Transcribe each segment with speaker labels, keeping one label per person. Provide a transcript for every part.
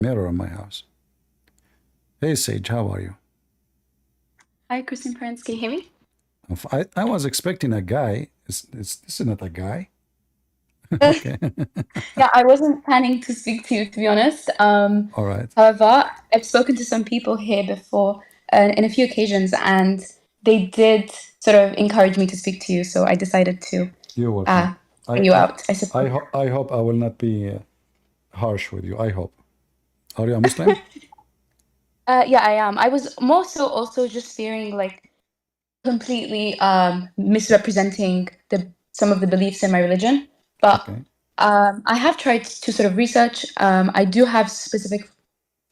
Speaker 1: mirror in my house. Hey, Sage, how are you?
Speaker 2: Hi, Christian parents. Can you hear me?
Speaker 1: I was expecting a guy. This is not a guy. Okay.
Speaker 2: Yeah, I wasn't planning to speak to you, to be honest.
Speaker 1: All right.
Speaker 2: However, I've spoken to some people here before, in a few occasions, and they did sort of encourage me to speak to you. So I decided to
Speaker 1: You're welcome.
Speaker 2: uh,
Speaker 1: I
Speaker 2: bring you
Speaker 1: I
Speaker 2: out, I suppose.
Speaker 1: I hope I will not be harsh with you. I hope. Are you a Muslim?
Speaker 2: Yeah, I am. I was more so also just fearing like completely misrepresenting the some of the beliefs in my religion. But
Speaker 1: Okay.
Speaker 2: I have tried to sort of research. I do have specific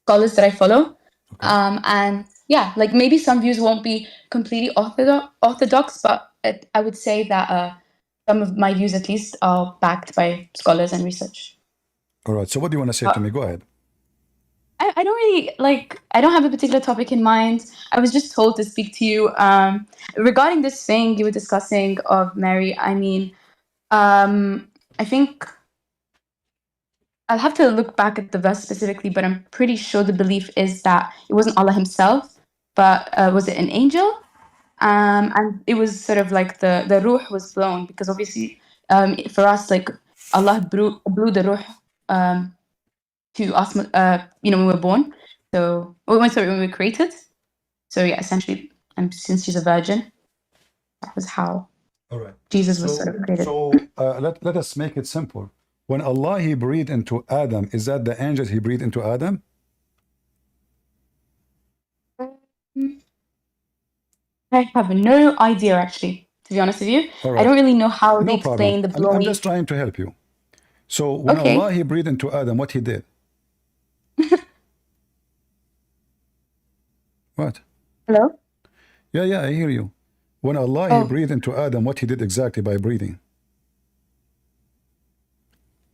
Speaker 2: scholars that I follow.
Speaker 1: Okay.
Speaker 2: And yeah, like maybe some views won't be completely orthodox, but I would say that some of my views, at least, are backed by scholars and research.
Speaker 1: All right. So what do you want to say to
Speaker 2: But
Speaker 1: me? Go ahead.
Speaker 2: I don't really like, I don't have a particular topic in mind. I was just told to speak to you regarding this thing you were discussing of Mary. I mean, I think I'll have to look back at the verse specifically, but I'm pretty sure the belief is that it wasn't Allah Himself, but was it an angel? And it was sort of like the ruh was blown because obviously for us, like Allah blew the ruh um, to us, when we were born. So, sorry, when we were created. So yeah, essentially, and since she's a virgin, that was how
Speaker 1: All right.
Speaker 2: Jesus was sort
Speaker 1: So
Speaker 2: of created.
Speaker 1: let us make it simple. When Allah He breathed into Adam, is that the angels He breathed into Adam?
Speaker 2: Um, I have no idea, actually, to be honest with you.
Speaker 1: All
Speaker 2: I
Speaker 1: right.
Speaker 2: don't really know how they
Speaker 1: No problem.
Speaker 2: explain the
Speaker 1: I'm
Speaker 2: blowing.
Speaker 1: just trying to help you. So when Allah
Speaker 2: Okay.
Speaker 1: He breathed into Adam, what He did? What?
Speaker 2: Hello?
Speaker 1: Yeah, yeah, I hear you. When Allah He
Speaker 2: Oh,
Speaker 1: breathed into Adam, what He did exactly by breathing?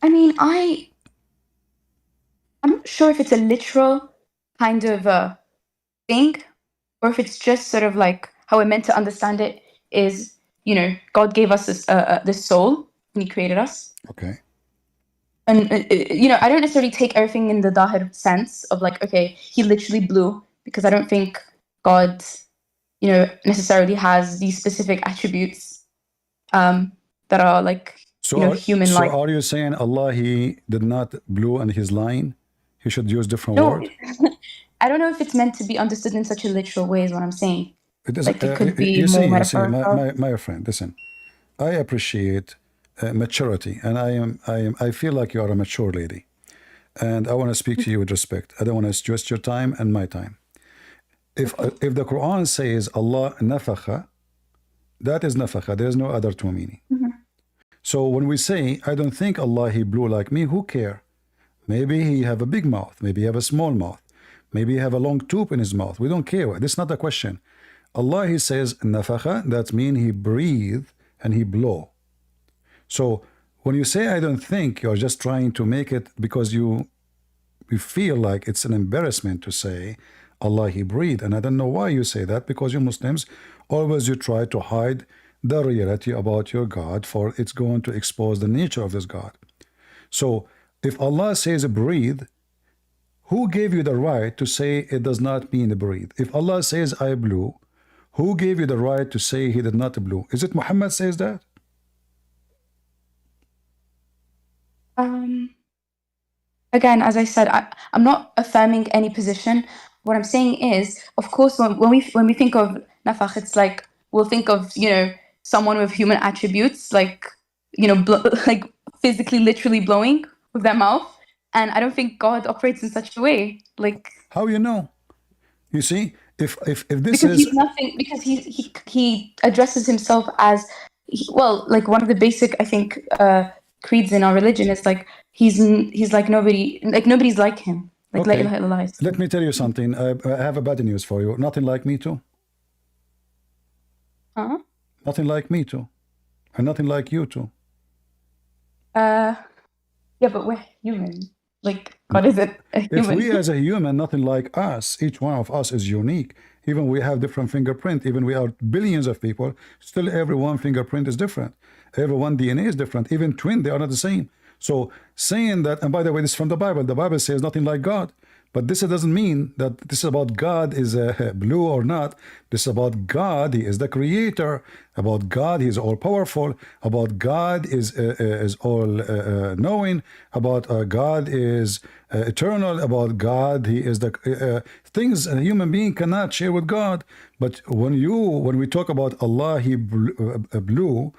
Speaker 2: I mean, I'm not sure if it's a literal kind of thing, or if it's just sort of like how we're meant to understand it is, God gave us this soul when He created us.
Speaker 1: Okay.
Speaker 2: And, I don't necessarily take everything in the Dahir sense of like, okay, He literally blew, because I don't think God, necessarily has these specific attributes that are like,
Speaker 1: So
Speaker 2: human-like.
Speaker 1: are you saying Allah He did not blew and He's lying? He should use different
Speaker 2: No,
Speaker 1: word?
Speaker 2: I don't know if it's meant to be understood in such a literal way, is what I'm saying.
Speaker 1: It is.
Speaker 2: Like it could be
Speaker 1: You
Speaker 2: more
Speaker 1: see,
Speaker 2: metaphorical.
Speaker 1: my friend. Listen, I appreciate maturity, and I feel like you are a mature lady, and I want to speak to you with respect. I don't want to stress your time and my time.
Speaker 2: Okay.
Speaker 1: If the Quran says Allah nafakha, that is nafakha. There is no other two meaning.
Speaker 2: Mhm.
Speaker 1: So when we say, I don't think Allah He blew like me, who care? Maybe He have a big mouth. Maybe He have a small mouth. Maybe He have a long tube in His mouth. We don't care. This is not the question. Allah He says nafakha, that means He breathe and He blow. So when you say I don't think, you're just trying to make it because you feel like it's an embarrassment to say Allah He breathed. And I don't know why you say that, because you Muslims always you try to hide the reality about your God, for it's going to expose the nature of this God. So if Allah says breathe, who gave you the right to say it does not mean breathe? If Allah says I blew, who gave you the right to say He did not blow? Is it Muhammad says that?
Speaker 2: Um, Again, as I said, I'm not affirming any position. What I'm saying is, of course, when we think of nafakh, it's like we'll think of someone with human attributes, like like physically, literally blowing with their mouth. And I don't think God operates in such a way, like
Speaker 1: How you know? You see, if this
Speaker 2: because
Speaker 1: is
Speaker 2: he's nothing. Because he addresses himself as well, like one of the basic, I think, creeds in our religion is like he's like nobody, like nobody's like him, like la
Speaker 1: okay,
Speaker 2: ilaha illallah.
Speaker 1: let me tell you something. I have a bad news for you. Nothing like me too.
Speaker 2: Huh?
Speaker 1: Nothing like me too, and nothing like you too.
Speaker 2: Uh, yeah, but we're human. Like God isn't a
Speaker 1: If we
Speaker 2: human.
Speaker 1: as a human, nothing like us, each one of us is unique. Even we have different fingerprint. Even we are billions of people, still every one fingerprint is different. Every one DNA is different. Even twin, they are not the same. So saying that, and by the way, this is from the Bible. The Bible says nothing like God. But this doesn't mean that this is about God is blue or not. This is about God. He is the creator. About God, He is all powerful. About God is all knowing. About God is eternal. About God, He is the things a human being cannot share with God. But when we talk about Allah, He blue.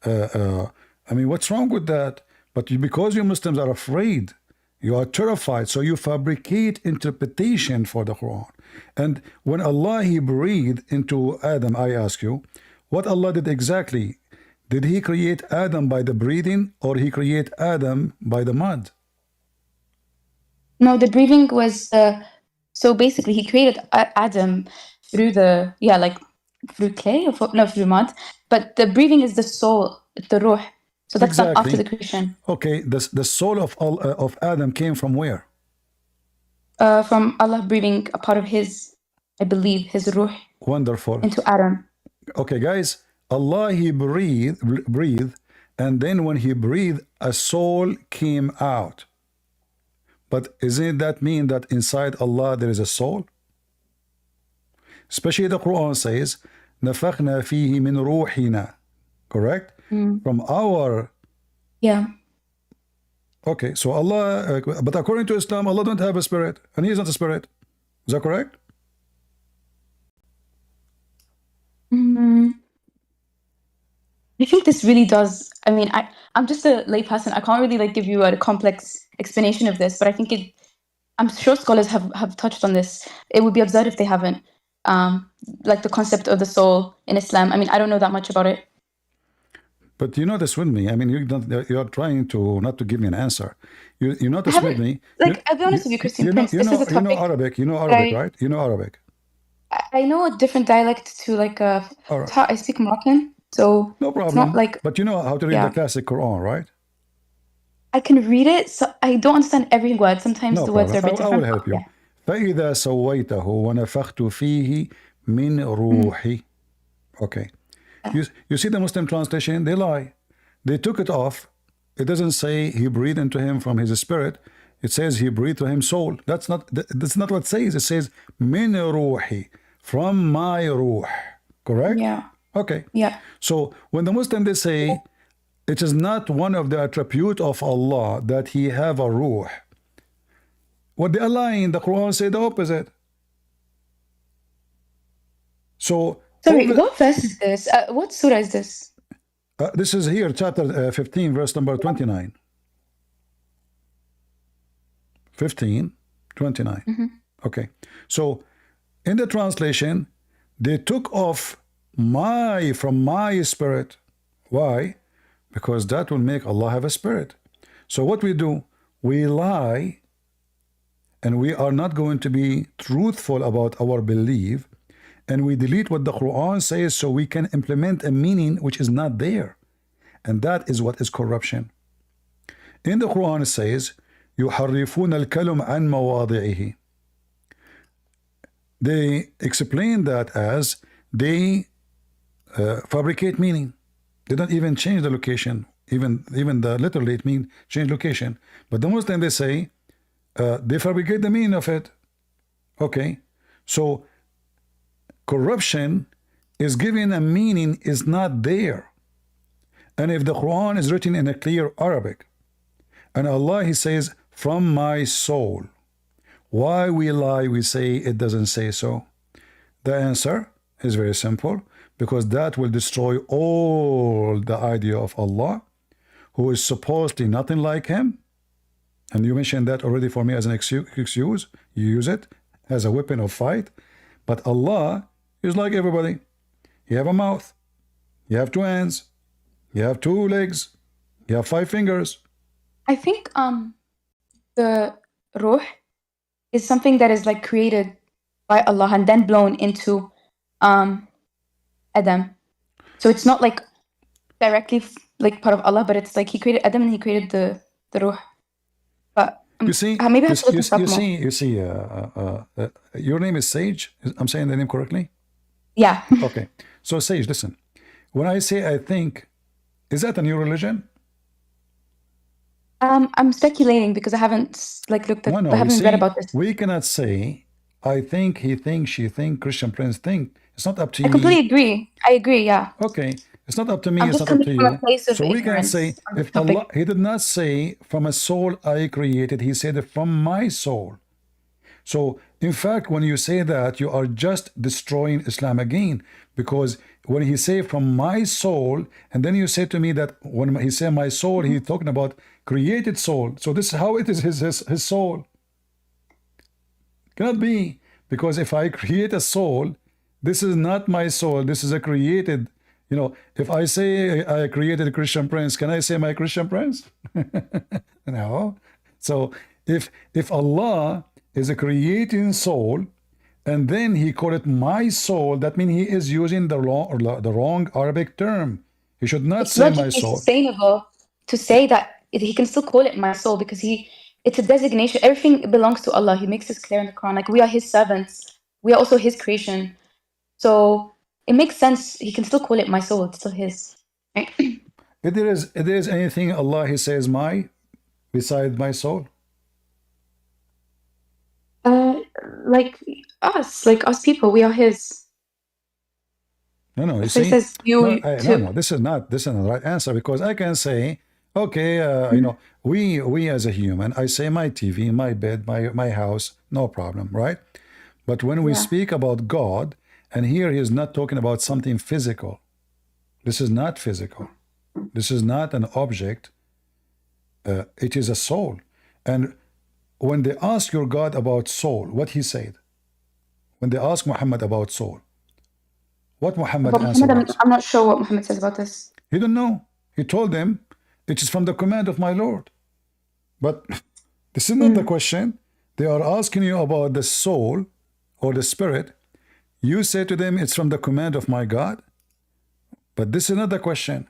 Speaker 1: I mean, what's wrong with that? But because you Muslims are afraid, you are terrified, so you fabricate interpretation for the Quran. And when Allah, He breathed into Adam, I ask you, what Allah did exactly? Did He create Adam by the breathing, or He create Adam by the mud?
Speaker 2: No, the breathing was so basically He created Adam through through clay or through mud. But the breathing is the soul, the ruh. So that's not after the creation.
Speaker 1: Okay, the soul of Adam came from where?
Speaker 2: From Allah breathing a part of His, I believe, His ruh.
Speaker 1: Wonderful.
Speaker 2: Into Adam.
Speaker 1: Okay, guys, Allah, He breathed, and then when He breathed, a soul came out. But isn't that mean that inside Allah there is a soul? Especially the Quran says, نَفَخْنَا فِيهِ مِنْ رُوحِنَا. Correct? From our...
Speaker 2: Yeah.
Speaker 1: Okay, so Allah, but according to Islam, Allah don't have a spirit, and He is not a spirit. Is that correct?
Speaker 2: I think this really does. I mean, I'm just a layperson. I can't really give you a complex explanation of this, but I think I'm sure scholars have touched on this. It would be absurd if they haven't. The concept of the soul in Islam. I mean, I don't know that much about it.
Speaker 1: But you know this with me. I mean, you're trying to not to give me an answer. You know this with me.
Speaker 2: I'll be honest with you, Christian Prince. This is a topic.
Speaker 1: You know Arabic. You know Arabic, right? You know Arabic.
Speaker 2: I know a different dialect to I speak Moroccan, so
Speaker 1: no problem.
Speaker 2: It's not
Speaker 1: but you know how to read the classic Quran, right?
Speaker 2: I can read it, so I don't understand every word. Sometimes the words are a bit different.
Speaker 1: I will help you. فإذا سويته ونفخت فيه من روحي. Okay. You see the Muslim translation, they lie. They took it off. It doesn't say He breathed into him from His spirit. It says He breathed to him soul. That's not what it says. It says min ruhi, from my ruh. Correct?
Speaker 2: Yeah.
Speaker 1: Okay.
Speaker 2: Yeah.
Speaker 1: So when the Muslim they say it is not one of the attribute of Allah that He have a ruh, what they are lying, the Quran say the opposite. So
Speaker 2: sorry, what verse is this? What surah is this?
Speaker 1: This is here, chapter 15, verse number 29. 15, 29. Okay. So in the translation, they took off from my spirit. Why? Because that will make Allah have a spirit. So what we do, we lie, and we are not going to be truthful about our belief, and we delete what the Quran says so we can implement a meaning which is not there. And that is what is corruption. In the Quran it says, يُحَرِّفُونَ الْكَلِمَ عَنْ مَوَاضِعِهِ. They explain that as they fabricate meaning. They don't even change the location. Even the literally it means change location. But the Muslim they say they fabricate the meaning of it. Okay, so corruption is given a meaning is not there. And if the Quran is written in a clear Arabic, and Allah He says from my soul, why we lie? We say it doesn't say so. The answer is very simple, because that will destroy all the idea of Allah, who is supposedly nothing like Him. And you mentioned that already for me as an excuse. You use it as a weapon of fight. But Allah is like everybody. You have a mouth. You have two hands. You have two legs. You have 5 fingers.
Speaker 2: I think the ruh is something that is created by Allah and then blown into Adam. So it's not directly part of Allah, but it's He created Adam and He created the ruh. But
Speaker 1: you see,
Speaker 2: maybe I have to look this up more.
Speaker 1: You see, your name is Sage. I'm saying the name correctly?
Speaker 2: Yeah.
Speaker 1: Okay. So Sage, listen. When I say I think, is that a new religion?
Speaker 2: I'm speculating because I haven't looked at,
Speaker 1: No,
Speaker 2: I
Speaker 1: you
Speaker 2: haven't read
Speaker 1: see,
Speaker 2: about this.
Speaker 1: we cannot say, I think, he thinks, she think, Christian Prince think. It's not up to
Speaker 2: I
Speaker 1: me.
Speaker 2: completely agree. I agree, yeah.
Speaker 1: Okay, it's not up to me,
Speaker 2: I'm
Speaker 1: it's
Speaker 2: just
Speaker 1: not up
Speaker 2: coming
Speaker 1: to
Speaker 2: from a
Speaker 1: you.
Speaker 2: place of
Speaker 1: So we can say,
Speaker 2: ignorance on this
Speaker 1: if Allah,
Speaker 2: topic.
Speaker 1: he did not say from a soul I created, he said from my soul. So, in fact, when you say that, you are just destroying Islam again. Because when he say from my soul, and then you say to me that when he say my soul, he's talking about created soul. So this is how it is his soul. Cannot be. Because if I create a soul, this is not my soul. This is a created, if I say I created a Christian Prince, can I say my Christian Prince? No. So if Allah is a creating soul, and then he called it my soul, that means he is using the wrong Arabic term. He should not
Speaker 2: It's
Speaker 1: say my
Speaker 2: logically
Speaker 1: soul.
Speaker 2: sustainable to say that he can still call it my soul because it's a designation. Everything belongs to Allah. He makes this clear in the Quran. Like we are His servants. We are also His creation. So it makes sense. He can still call it my soul. It's still His. Right?
Speaker 1: If there is anything Allah he says my beside my soul.
Speaker 2: Uh, like like us people, we are His.
Speaker 1: No, you
Speaker 2: So He
Speaker 1: see,
Speaker 2: says you
Speaker 1: no,
Speaker 2: too.
Speaker 1: this is not the right answer, because I can say, okay, we as a human, I say my TV, my bed, my house, no problem, right? But when we
Speaker 2: Yeah.
Speaker 1: speak about God, and here he is not talking about something physical. This is not physical. This is not an object. It is a soul. And when they ask your God about soul, what he said? When they ask Muhammad about soul, what Muhammad
Speaker 2: But
Speaker 1: answer
Speaker 2: Muhammad, I'm,
Speaker 1: was?
Speaker 2: I'm not sure what Muhammad says about this.
Speaker 1: He didn't know. He told them, it is from the command of my Lord. But this is not the question. They are asking you about the soul or the spirit. You say to them, it's from the command of my God. But this is not the question.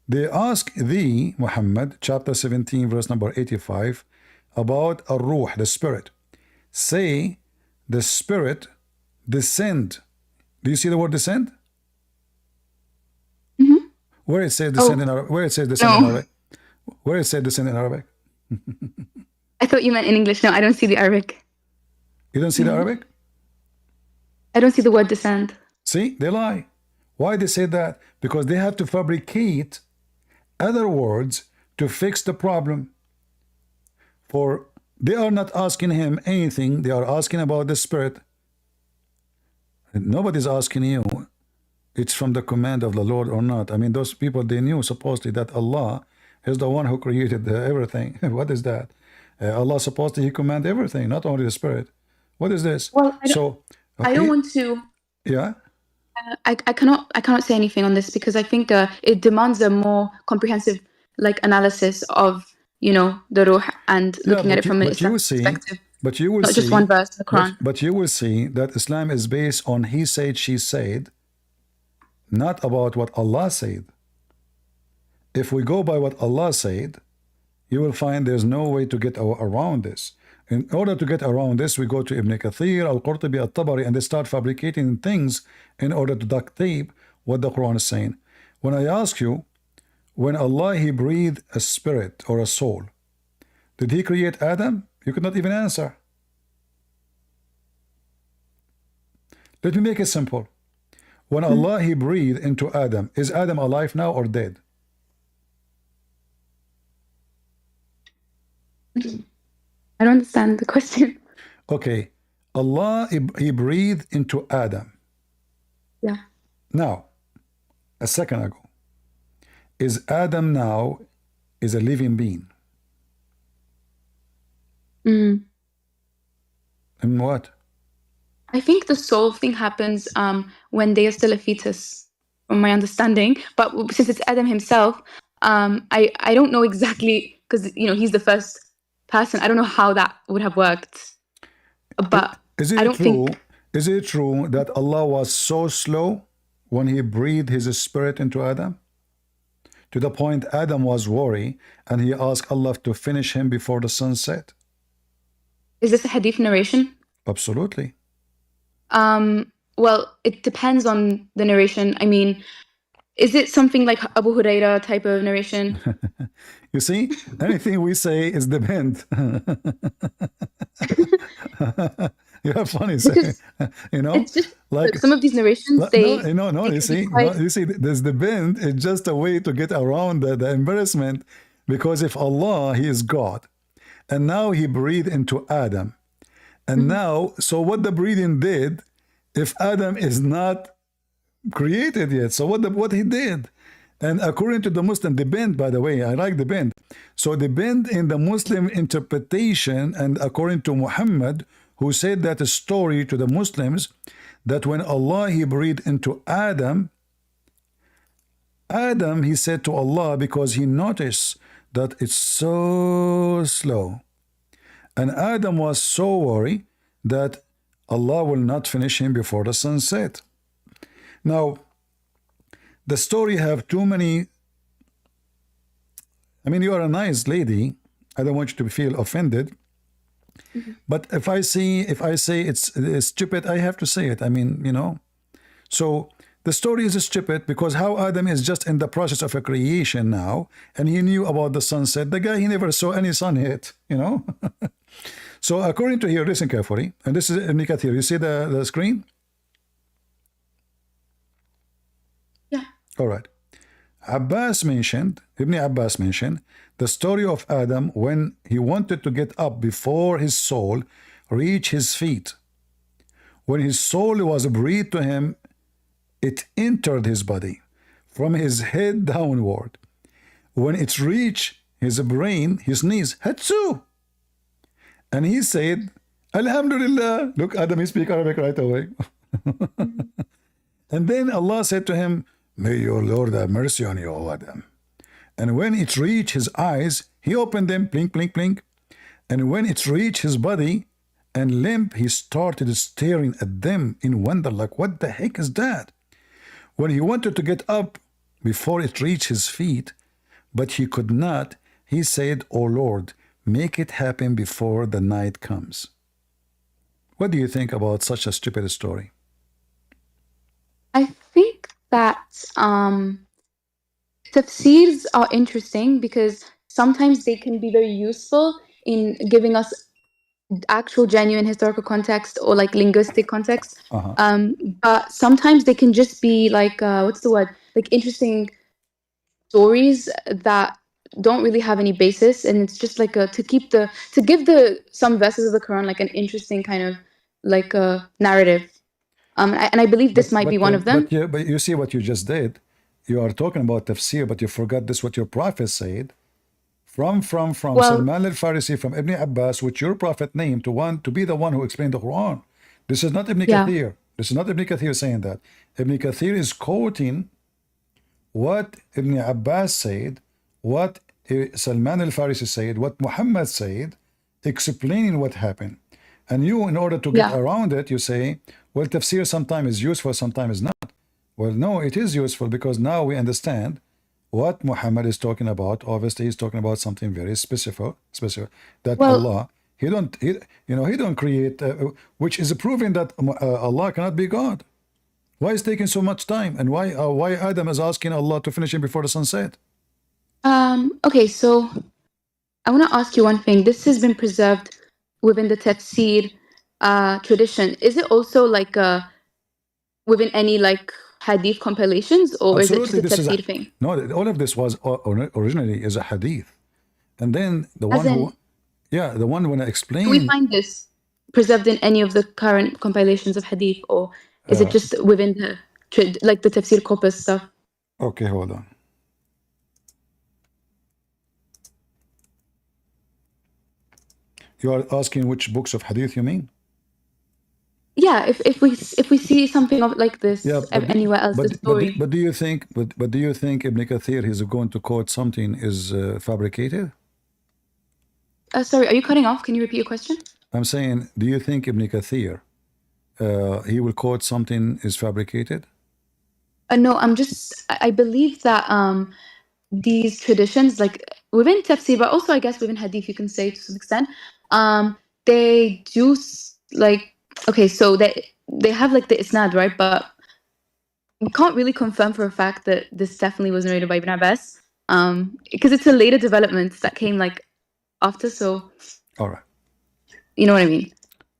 Speaker 1: They ask thee, Muhammad, chapter 17, verse number 85, about ar-ruh, the spirit. Say, the spirit descend. Do you see the word descend?
Speaker 2: Mm-hmm.
Speaker 1: Where it says descend
Speaker 2: Oh
Speaker 1: in Arabic? Where it says descend in
Speaker 2: no,
Speaker 1: Arabic? Where it says descend in Arabic?
Speaker 2: I thought you meant in English. No, I don't see the Arabic.
Speaker 1: You don't see the Arabic?
Speaker 2: I don't see the word descend.
Speaker 1: See, they lie. Why they say that? Because they have to fabricate other words to fix the problem. For they are not asking him anything, they are asking about the spirit. And nobody's asking you it's from the command of the Lord or not. I mean, those people, they knew supposedly that Allah is the one who created everything. What is that? Allah supposedly he command everything, not only the spirit. What is this?
Speaker 2: Well,
Speaker 1: So,
Speaker 2: I don't want to.
Speaker 1: yeah.
Speaker 2: I cannot say anything on this because I think it demands a more comprehensive analysis of the ruh and
Speaker 1: Yeah,
Speaker 2: looking at it
Speaker 1: but you
Speaker 2: from an
Speaker 1: but you
Speaker 2: Islamic
Speaker 1: see,
Speaker 2: perspective,
Speaker 1: but you will
Speaker 2: not just
Speaker 1: see,
Speaker 2: one verse in the
Speaker 1: but
Speaker 2: Quran.
Speaker 1: but you will see that Islam is based on he said, she said, not about what Allah said. If we go by what Allah said, you will find there's no way to get around this. In order to get around this, we go to Ibn Kathir, Al-Qurtubi, Al-Tabari, and they start fabricating things in order to duct tape what the Quran is saying. When I ask you, when Allah he breathed a spirit or a soul, did he create Adam? You could not even answer. Let me make it simple. When Allah he breathed into Adam, is Adam alive now or dead?
Speaker 2: I don't understand the question.
Speaker 1: Okay, Allah he breathed into Adam.
Speaker 2: Yeah.
Speaker 1: Now, a second ago, is Adam now is a living being?
Speaker 2: Mm.
Speaker 1: In what?
Speaker 2: I think the soul thing happens when they are still a fetus, from my understanding. But since it's Adam himself, I don't know exactly because he's the first person. I don't know how that would have worked, but
Speaker 1: Is
Speaker 2: I
Speaker 1: it
Speaker 2: don't
Speaker 1: true?
Speaker 2: think.
Speaker 1: Is it true that Allah was so slow when he breathed his spirit into Adam? To the point Adam was worried and he asked Allah to finish him before the sun set.
Speaker 2: Is this a hadith narration?
Speaker 1: Absolutely.
Speaker 2: Well, it depends on the narration. I mean, Is it something like Abu Huraira type of narration?
Speaker 1: You see, anything we say is depend. You have funny saying,
Speaker 2: Because
Speaker 1: you know,
Speaker 2: it's just
Speaker 1: like
Speaker 2: some of these narrations,
Speaker 1: no,
Speaker 2: they
Speaker 1: no, no.
Speaker 2: they
Speaker 1: You
Speaker 2: can be
Speaker 1: see,
Speaker 2: quite.
Speaker 1: no, you see, this depend is just a way to get around the embarrassment, because if Allah, He is God, and now He breathed into Adam, and
Speaker 2: Mhm.
Speaker 1: now, so what the breathing did, if Adam is not created yet. So what he did, and according to the Muslim, the bend, by the way, I like the bend. So the bend in the Muslim interpretation, and according to Muhammad, who said that story to the Muslims, that when Allah He breathed into Adam he said to Allah, because he noticed that it's so slow, and Adam was so worried that Allah will not finish him before the sunset. Now, the story have too many. I mean, you are a nice lady. I don't want you to feel offended.
Speaker 2: Mhm.
Speaker 1: But if I say it's stupid, I have to say it. I mean, you know. So the story is stupid because how Adam is just in the process of a creation now, and he knew about the sunset. The guy, he never saw any sun hit. You know. So according to here, listen carefully, and this is Ibn Kathir. You see the screen?
Speaker 2: Yeah.
Speaker 1: All right. Ibn Abbas mentioned the story of Adam when he wanted to get up before his soul reached his feet. When his soul was breathed to him, it entered his body from his head downward. When it reached his brain, he sneezed, Hatsu! And he said, Alhamdulillah. Look, Adam, he speak Arabic right away.
Speaker 2: Mhm.
Speaker 1: And then Allah said to him, May your Lord have mercy on you, O Adam. And when it reached his eyes, he opened them, blink, blink, blink. And when it reached his body and limp, he started staring at them in wonder, like, what the heck is that? When he wanted to get up before it reached his feet, but he could not, he said, O Lord, make it happen before the night comes. What do you think about such a stupid story?
Speaker 2: I think that tafsirs are interesting because sometimes they can be very useful in giving us actual genuine historical context or like linguistic context.
Speaker 1: Uh-huh.
Speaker 2: But sometimes they can just be like what's the word? Like interesting stories that don't really have any basis, and it's just like to give the some verses of the Quran like an interesting kind of like a narrative. And I believe this might be one of them.
Speaker 1: But you see what you just did. You are talking about tafsir, but you forgot this what your prophet said. From
Speaker 2: Well,
Speaker 1: Salman al-Farisi, from Ibn Abbas, which your prophet named to be the one who explained the Quran. This is not Ibn
Speaker 2: yeah,
Speaker 1: Kathir. This is not Ibn Kathir saying that. Ibn Kathir is quoting what Ibn Abbas said, what Salman al-Farisi said, what Muhammad said, explaining what happened. And you, in order to get
Speaker 2: yeah.
Speaker 1: around it, you say, well, tafsir sometimes is useful, sometimes is not. Well, no, it is useful because now we understand what Muhammad is talking about. Obviously, he's talking about something very specific that
Speaker 2: Well,
Speaker 1: Allah, he don't create, which is proving that Allah cannot be God. Why is taking so much time, and why Adam is asking Allah to finish him before the sunset?
Speaker 2: okay, so I want to ask you one thing. This has been preserved within the tafsir tradition. Is it also like within any like hadith compilations, or is it just
Speaker 1: Absolutely,
Speaker 2: a
Speaker 1: this is a
Speaker 2: tafsir thing?
Speaker 1: no. All of this was originally is a hadith, and then the
Speaker 2: As
Speaker 1: one who,
Speaker 2: in,
Speaker 1: yeah, the one when I
Speaker 2: do we
Speaker 1: explained.
Speaker 2: find this preserved in any of the current compilations of hadith, or is it
Speaker 1: Uh,
Speaker 2: just within the like the tafsir corpus stuff?
Speaker 1: okay, hold on. You are asking which books of hadith you mean?
Speaker 2: Yeah, if we see something of like
Speaker 1: Yeah,
Speaker 2: this anywhere else, the story.
Speaker 1: but do you think but do you think Ibn Kathir is going to quote something is fabricated?
Speaker 2: Sorry, are you cutting off? Can you repeat your question?
Speaker 1: I'm saying, do you think Ibn Kathir he will quote something is fabricated?
Speaker 2: No, I believe that these traditions, like within tafsir, but also I guess within hadith, you can say to some extent, they do like okay, so they have like the isnad, right? But we can't really confirm for a fact that this definitely was narrated by Ibn Abbas, because it's a later development that came like after. So,
Speaker 1: All right.
Speaker 2: you know what I mean?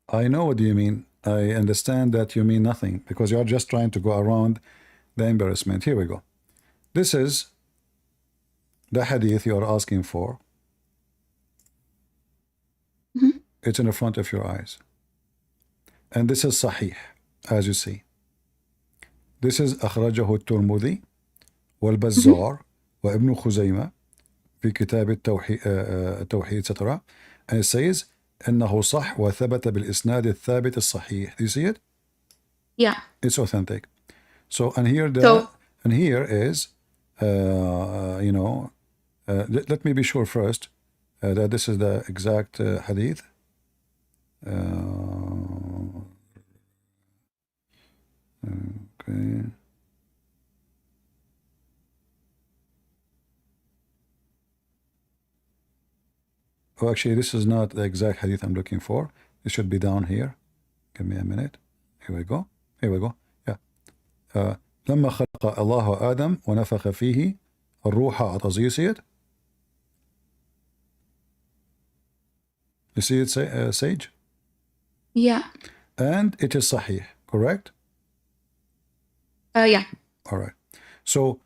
Speaker 1: I know what you mean. I understand that you mean nothing because you're just trying to go around the embarrassment. Here we go. This is the hadith you're asking for.
Speaker 2: Mm-hmm.
Speaker 1: It's in the front of your eyes. And this is Sahih, as you see. This is أخرجه الترمذي والبزار وابن خزيمة في كتاب التوحيد etc. And it says إنه صح وثبت بالإسناد الثابت الصحيح. Do you see it?
Speaker 2: Yeah.
Speaker 1: It's authentic. So and here is let me be sure first that this is the exact hadith. Okay. Oh, actually, this is not the exact hadith I'm looking for. It should be down here. Give me a minute. Here we go. Here we go. Yeah. لما خلق الله آدم ونفخ فيه الروح عطز. You see it? You see it, Sage?
Speaker 2: Yeah.
Speaker 1: And it is Sahih, correct?
Speaker 2: Yeah.
Speaker 1: All right. So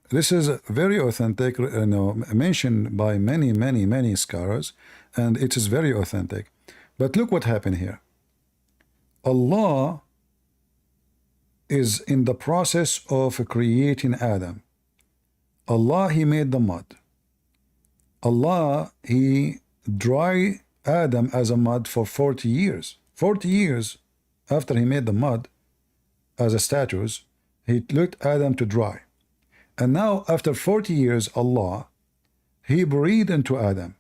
Speaker 1: this is very authentic, mentioned by many scholars, and it is very authentic. But look what happened here. Allah is in the process of creating Adam. Allah, He made the mud. Allah, He dry Adam as a mud for 40 years. 40 years after He made the mud as a statues, He looked Adam to dry. And now after 40 years, Allah, He breathed into Adam.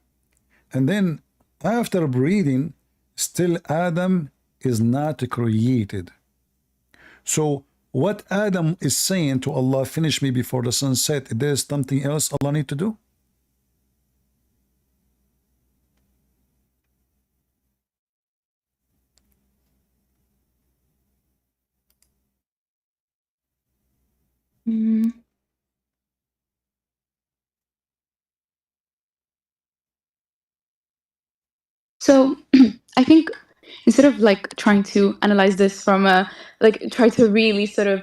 Speaker 1: And then after breathing, still Adam is not created. So what Adam is saying to Allah, finish me before the sun set, there's something else Allah need to do?
Speaker 2: So I think instead of like trying to analyze this from try to really sort of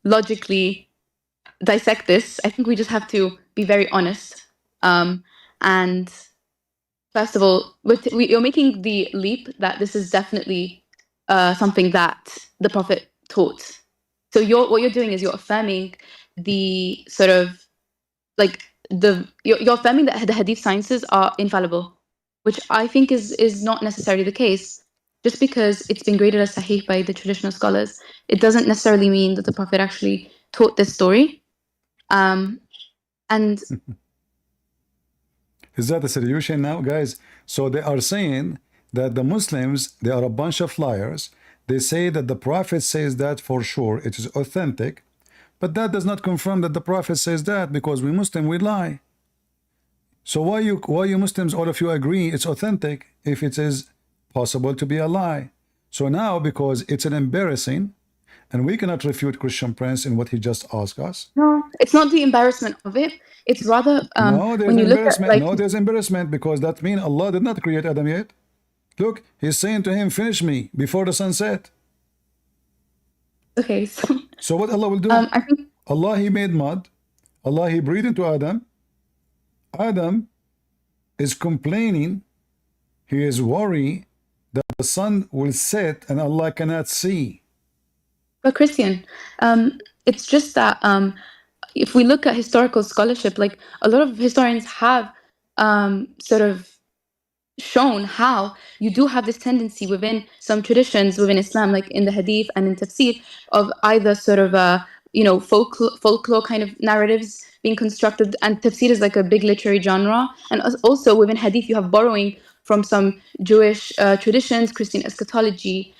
Speaker 2: logically dissect this, I think we just have to be very honest. And first of all, you're making the leap that this is definitely something that the Prophet taught. So what you're doing is you're affirming the sort of you're affirming that the Hadith sciences are infallible, which I think is not necessarily the case. Just because it's been graded as Sahih by the traditional scholars, it doesn't necessarily mean that the Prophet actually taught this story. And
Speaker 1: is that the solution now, guys? So they are saying that the Muslims, they are a bunch of liars. They say that the Prophet says that for sure, it is authentic, but that does not confirm that the Prophet says that, because we Muslim, we lie. So why you Muslims, all of you agree it's authentic if it is possible to be a lie? So now, because it's an embarrassing, and we cannot refute Christian Prince in what he just asked us.
Speaker 2: No, it's not the embarrassment of it. It's rather
Speaker 1: no, there's
Speaker 2: when you
Speaker 1: embarrassment.
Speaker 2: look at,
Speaker 1: no, there's embarrassment, because that means Allah did not create Adam yet. Look, He's saying to him, finish me before the sun set.
Speaker 2: Okay,
Speaker 1: so what Allah will do?
Speaker 2: I think
Speaker 1: Allah, He made mud. Allah, He breathed into Adam. Adam is complaining. He is worried that the sun will set and Allah cannot see.
Speaker 2: But Christian, it's just that if we look at historical scholarship, like a lot of historians have sort of shown how you do have this tendency within some traditions within Islam, like in the Hadith and in Tafsir, of either sort of folklore kind of narratives being constructed, and Tafsir is like a big literary genre, and also within Hadith you have borrowing from some Jewish traditions, Christian eschatology.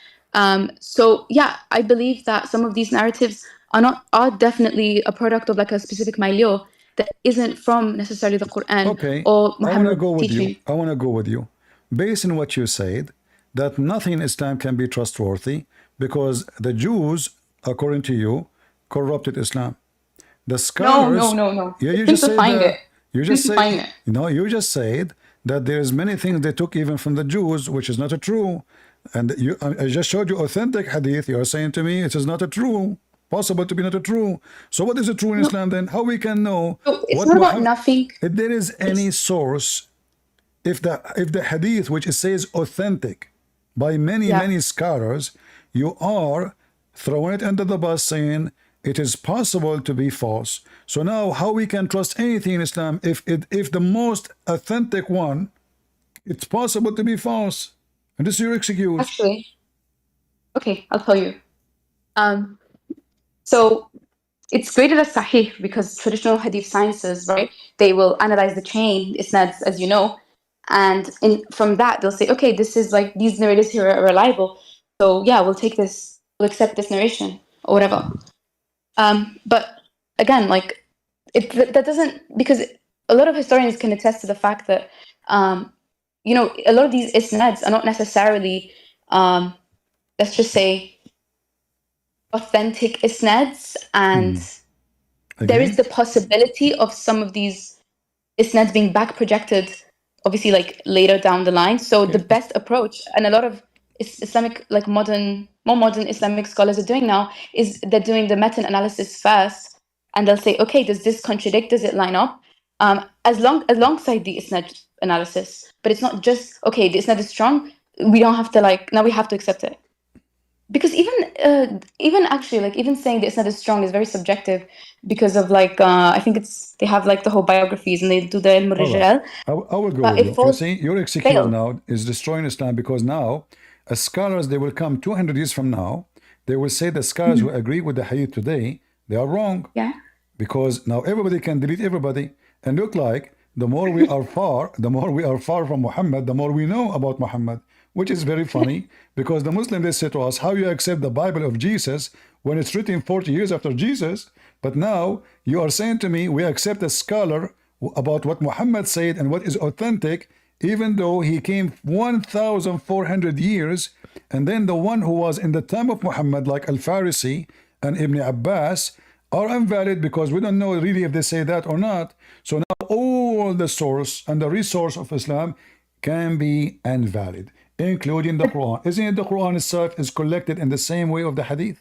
Speaker 2: So yeah, I believe that some of these narratives are definitely a product of like a specific milieu that isn't from necessarily the Quran
Speaker 1: okay.
Speaker 2: or Muhammad's
Speaker 1: I want to go with
Speaker 2: teaching.
Speaker 1: you. I want to go with you. Based on what you said, that nothing in Islam can be trustworthy because the Jews, according to you, corrupted Islam. The
Speaker 2: No,
Speaker 1: scholars,
Speaker 2: no.
Speaker 1: yeah,
Speaker 2: It's
Speaker 1: you just said
Speaker 2: simplifying it.
Speaker 1: that. You just say,
Speaker 2: Simplifying it.
Speaker 1: you just said that there's many things they took even from the Jews, which is not a true. And I just showed you authentic hadith. You are saying to me it is not a true, possible to be not a true. So what is a true in
Speaker 2: No,
Speaker 1: Islam then? How we can know
Speaker 2: so it's
Speaker 1: what
Speaker 2: not about
Speaker 1: Muhammad?
Speaker 2: nothing.
Speaker 1: If there is any
Speaker 2: It's
Speaker 1: source, if the hadith which it says authentic by
Speaker 2: yeah.
Speaker 1: many scholars, you are throwing it under the bus saying it is possible to be false. So now how we can trust anything in Islam if the most authentic one, it's possible to be false? And this is your excuse.
Speaker 2: Actually, okay, I'll tell you. Um, so it's graded as sahih because traditional hadith sciences, right? They will analyze the chain, isnads, as you know, and from that they'll say, okay, this is like these narrators here are reliable, so yeah, we'll take this, we'll accept this narration or whatever. But again, like that doesn't, because a lot of historians can attest to the fact that a lot of these isnads are not necessarily let's just say authentic isnads, and there is
Speaker 1: Again?
Speaker 2: the possibility of some of these isnads being back projected, obviously, like later down the line. So the
Speaker 1: Okay.
Speaker 2: best approach, and a lot of Islamic, like more modern Islamic scholars are doing now, is they're doing the meta-analysis first, and they'll say, okay, does this contradict? Does it line up? Alongside the isnad analysis, but it's not just okay. The isnad is strong. We don't have to now we have to accept it. Because even actually, like, even saying that it's not as strong is very subjective, because of I think they have like the whole biographies and they do the ilm
Speaker 1: All right.
Speaker 2: rijal,
Speaker 1: I will go
Speaker 2: but
Speaker 1: with
Speaker 2: it
Speaker 1: you. You
Speaker 2: falls
Speaker 1: see, your excuse
Speaker 2: fail.
Speaker 1: now is destroying Islam because now, as scholars, they will come 200 years from now, they will say the scholars who agree with the hadith today, they are wrong.
Speaker 2: Yeah.
Speaker 1: Because now everybody can delete everybody. And look like the more we are far from Muhammad, the more we know about Muhammad, which is very funny because the Muslim, they say to us, how you accept the Bible of Jesus when it's written 40 years after Jesus? But now you are saying to me, we accept a scholar about what Muhammad said and what is authentic, even though he came 1,400 years. And then the one who was in the time of Muhammad, like Al-Farisi and Ibn Abbas, are invalid because we don't know really if they say that or not. So now all the source and the resource of Islam can be invalid, including the Quran. Isn't it the Quran itself is collected in the same way of the Hadith?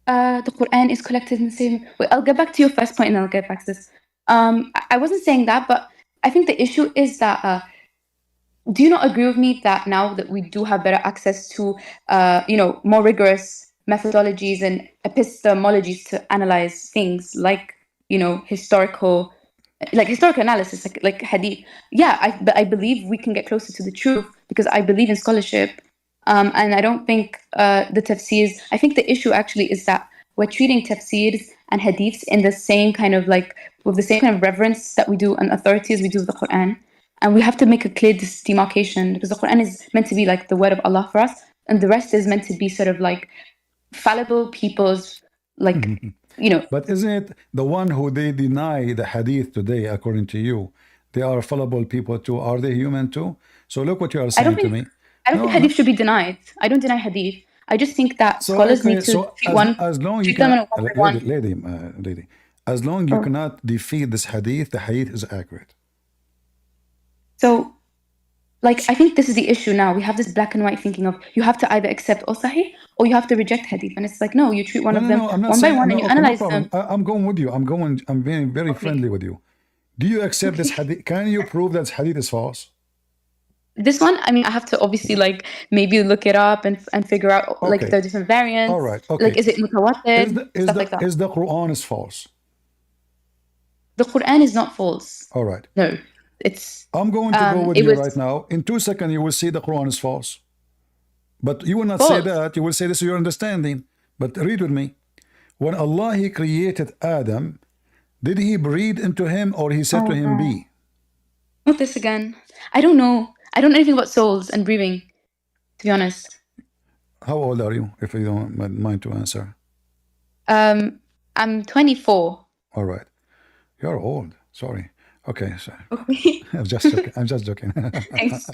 Speaker 2: The Quran is collected in the same way. I'll get back to your first point and I'll get back to this. I wasn't saying that, but I think the issue is that do you not agree with me that now that we do have better access to more rigorous methodologies and epistemologies to analyze things like historical analysis, like hadith? Yeah, I believe we can get closer to the truth because I believe in scholarship. And I don't think the tafsirs, I think the issue actually is that we're treating tafsirs and hadiths in the same kind of with the same kind of reverence that we do and authority as we do with the Quran. And we have to make a clear demarcation because the Quran is meant to be like the word of Allah for us, and the rest is meant to be sort of like fallible people's
Speaker 1: But isn't it the one who they deny the Hadith today, according to you, they are fallible people too? Are they human too? So look what you are saying to me.
Speaker 2: I don't think
Speaker 1: No,
Speaker 2: hadith should be denied. I don't deny hadith. I just think that
Speaker 1: so
Speaker 2: scholars need to
Speaker 1: as long you
Speaker 2: treat them
Speaker 1: can,
Speaker 2: on a one by one.
Speaker 1: lady, as long you cannot defeat this hadith, the hadith is accurate.
Speaker 2: So, I think this is the issue now. We have this black and white thinking of you have to either accept or sahih or you have to reject hadith, and it's like no, you treat one of them
Speaker 1: I'm not
Speaker 2: one by
Speaker 1: saying
Speaker 2: one
Speaker 1: no,
Speaker 2: and you
Speaker 1: okay, no
Speaker 2: analyze
Speaker 1: problem.
Speaker 2: them.
Speaker 1: I'm going with you. I'm being very friendly with you. Do you accept this hadith? Can you prove that hadith is false?
Speaker 2: This one, I mean, I have to obviously maybe look it up and figure out
Speaker 1: Okay.
Speaker 2: the different variants.
Speaker 1: All right. Okay.
Speaker 2: Is it mutawatir? Stuff like that.
Speaker 1: Is the Quran is false?
Speaker 2: The Quran is not false.
Speaker 1: All right.
Speaker 2: No, it's.
Speaker 1: I'm going to go with you right now. In 2 seconds, you will see the Quran is false. But you will not say that. You will say this is your understanding. But read with me. When Allah He created Adam, did He breathe into him or He said to him, be?
Speaker 2: Not this again. I don't know. I don't know anything about souls and breathing, to be honest.
Speaker 1: How old are you, if you don't mind to answer?
Speaker 2: I'm 24.
Speaker 1: All right. You're old. Sorry. Okay. So
Speaker 2: Okay.
Speaker 1: I'm just joking. I'm just joking.
Speaker 2: Thanks.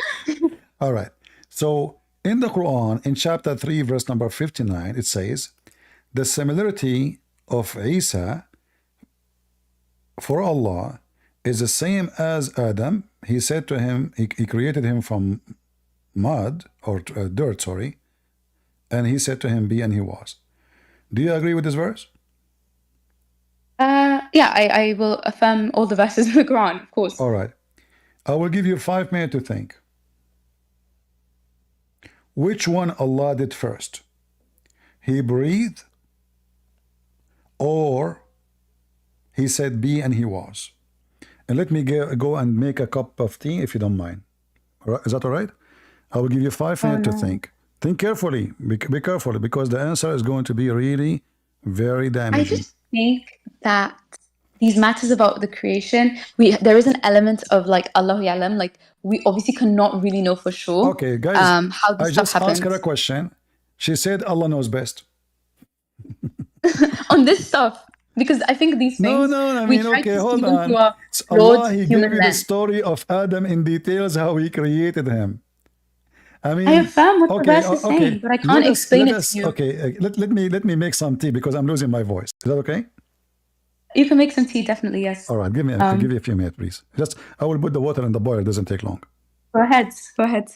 Speaker 1: All right. So in the Quran, in chapter 3, verse number 59, it says, the similarity of Isa for Allah is the same as Adam. He said to him, he created him from mud or dirt, sorry, and he said to him, be, and he was. Do you agree with this verse?
Speaker 2: Yeah, I will affirm all the verses in the Quran, of course.
Speaker 1: All right. I will give you 5 minutes to think. Which one Allah did first? He breathed, or he said be, and he was? And let me go and make a cup of tea if you don't mind. All right, is that all right? I will give you 5 minutes to think. Think carefully. Be careful, because the answer is going to be really very
Speaker 2: I
Speaker 1: damaging.
Speaker 2: just think that these matters about the creation, there is an element of like Allahu Ya'lam, like we obviously cannot really know for sure.
Speaker 1: Okay, guys,
Speaker 2: how this
Speaker 1: I
Speaker 2: stuff
Speaker 1: just asked her a
Speaker 2: happens.
Speaker 1: question. She said Allah knows best.
Speaker 2: On this stuff, because I think these things
Speaker 1: No, I
Speaker 2: we
Speaker 1: mean,
Speaker 2: try
Speaker 1: okay,
Speaker 2: to see
Speaker 1: hold
Speaker 2: them through
Speaker 1: on.
Speaker 2: our
Speaker 1: It's
Speaker 2: Lord's
Speaker 1: Allah, He
Speaker 2: human
Speaker 1: gave you the
Speaker 2: lens.
Speaker 1: story of Adam in details, how He created him. I
Speaker 2: I
Speaker 1: mean,
Speaker 2: affirm what the
Speaker 1: okay,
Speaker 2: verse is saying,
Speaker 1: okay.
Speaker 2: but I can't explain it to you.
Speaker 1: Okay, let me make some tea because I'm losing my voice. Is that okay?
Speaker 2: You can make some tea, definitely, yes.
Speaker 1: All right, give me a few minutes, please. Just I will put the water in the boil. It doesn't take long.
Speaker 2: Go ahead, go ahead.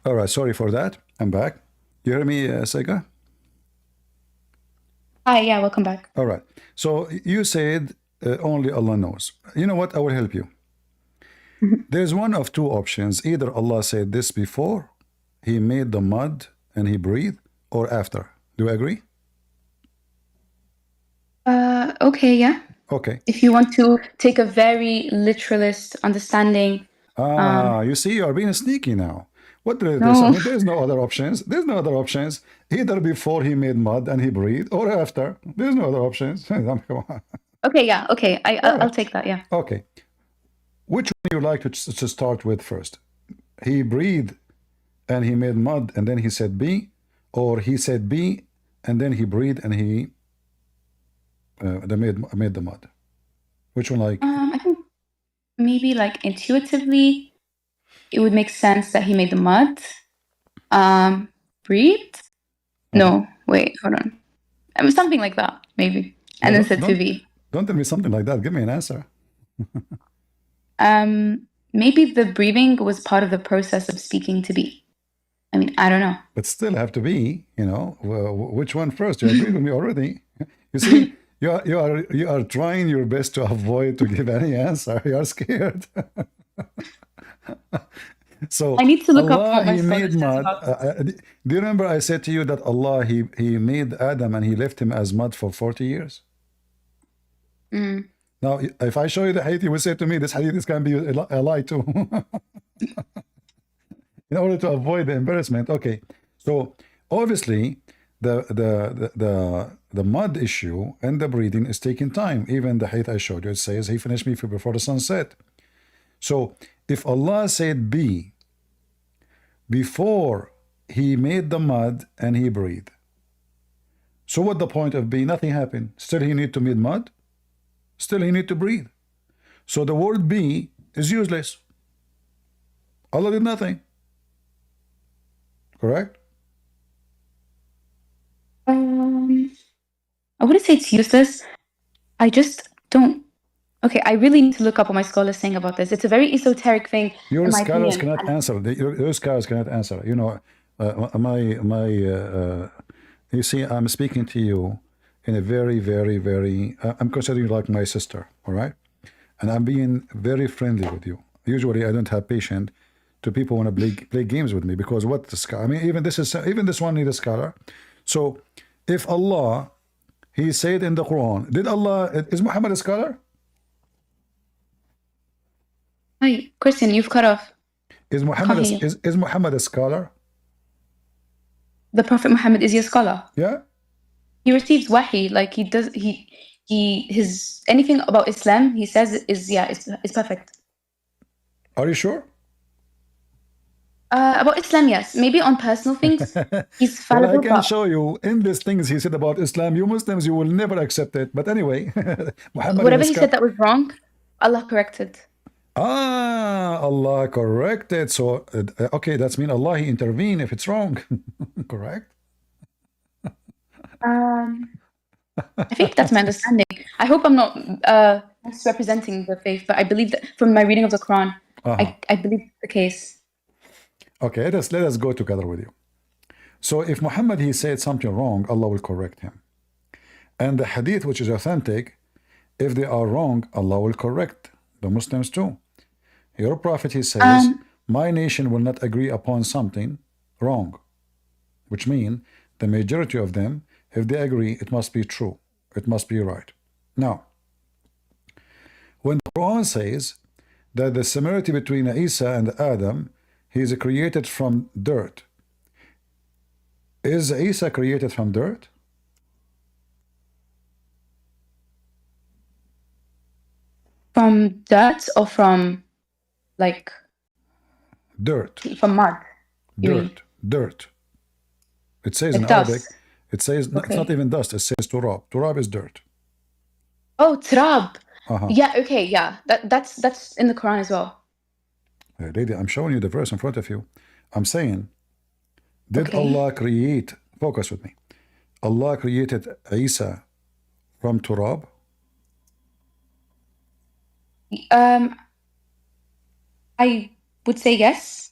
Speaker 1: All right, sorry for that. I'm back. You hear me, Sega?
Speaker 2: Hi, yeah, welcome back.
Speaker 1: All right. So you said only Allah knows. You know what? I will help you. There's one of two options. Either Allah said this before He made the mud and He breathed, or after. Do you agree?
Speaker 2: Okay, yeah.
Speaker 1: Okay.
Speaker 2: If you want to take a very literalist understanding,
Speaker 1: You see, you are being sneaky now. What there is?
Speaker 2: no.
Speaker 1: I mean, there's no other options. There's no other options. Either before He made mud and He breathed, or after. There's no other options. Come on.
Speaker 2: Okay, yeah, okay. I'll take that, yeah.
Speaker 1: Okay. Which one you like to start with first? He breathed and He made mud and then He said be, or he said be, and then he breathed and he they made the mud? Which one, like?
Speaker 2: I think maybe like intuitively, it would make sense that he made the mud. Breathe? No, wait, hold on. Something like that, maybe. And
Speaker 1: No,
Speaker 2: then said to be.
Speaker 1: don't tell me something like that. Give me an answer.
Speaker 2: Maybe the breathing was part of the process of speaking to be. I mean, I don't know.
Speaker 1: But still have to be, you know, which one first? You agreed with me already. You see, you are trying your best to avoid to give any answer. You are scared. So
Speaker 2: I need to look up
Speaker 1: Allah,
Speaker 2: what my
Speaker 1: he
Speaker 2: scholar
Speaker 1: made
Speaker 2: says
Speaker 1: mud.
Speaker 2: about
Speaker 1: Do you remember I said to you that Allah, he made Adam and he left him as mud for 40 years?
Speaker 2: Mm.
Speaker 1: Now, if I show you the hadith, you will say to me, this hadith is can be a lie too. In order to avoid the embarrassment. Okay, so obviously the mud issue and the breathing is taking time. Even the hadith I showed you, it says he finished me before the sun set. So if Allah said be before he made the mud and he breathed, so what the point of be? Nothing happened. Still he need to make mud, still he need to breathe. So the word be is useless. Allah did nothing. Correct?
Speaker 2: I wouldn't say it's useless. I just don't. Okay, I really need to look up what my scholar is saying about this. It's a very esoteric thing,
Speaker 1: Your
Speaker 2: in my
Speaker 1: scholars
Speaker 2: opinion.
Speaker 1: cannot answer. Your scholars cannot answer. You know, you see, I'm speaking to you in a very, very, very. I'm considering you like my sister. All right, and I'm being very friendly with you. Usually, I don't have patience to people want to play games with me, because what the scholar. I mean, even this one need a scholar. So, if Allah, He said in the Quran, did Allah is Muhammad a scholar?
Speaker 2: Hi, Christian, you've cut off.
Speaker 1: Is Muhammad
Speaker 2: Can't hear you.
Speaker 1: is Muhammad a scholar?
Speaker 2: The Prophet Muhammad, is he a scholar?
Speaker 1: Yeah.
Speaker 2: He receives wahi, like he does. His anything about Islam, he says is it's perfect.
Speaker 1: Are you sure?
Speaker 2: About Islam, yes. Maybe on personal things, he's
Speaker 1: Well, I
Speaker 2: fallible.
Speaker 1: can
Speaker 2: But
Speaker 1: show you endless things he said about Islam. You Muslims, you will never accept it. But anyway, Muhammad
Speaker 2: whatever
Speaker 1: is
Speaker 2: he said that was wrong, Allah corrected.
Speaker 1: Allah corrected. So, okay, that's mean Allah, He intervene if it's wrong. Correct?
Speaker 2: I think that's my understanding. I hope I'm not misrepresenting the faith, but I believe that from my reading of the Quran, I believe it's the case.
Speaker 1: Okay, let us go together with you. So if Muhammad, he said something wrong, Allah will correct him. And the hadith, which is authentic, if they are wrong, Allah will correct the Muslims too. Your prophet, he says, my nation will not agree upon something wrong, which means the majority of them, if they agree, it must be true. It must be right. Now, when the Quran says that the similarity between Isa and Adam, he is created from dirt. Is Isa created from dirt?
Speaker 2: From dirt or from like
Speaker 1: Dirt.
Speaker 2: from mud?
Speaker 1: Dirt. It says
Speaker 2: Like
Speaker 1: in Arabic,
Speaker 2: dust.
Speaker 1: it says it's not even dust, it says turab. Turab is dirt.
Speaker 2: Oh, trab. Yeah, okay, yeah. That's in the Quran as well.
Speaker 1: Lady, I'm showing you the verse in front of you. I'm saying, did
Speaker 2: Okay.
Speaker 1: Allah create, focus with me, Allah created Isa from turab?
Speaker 2: I would say yes.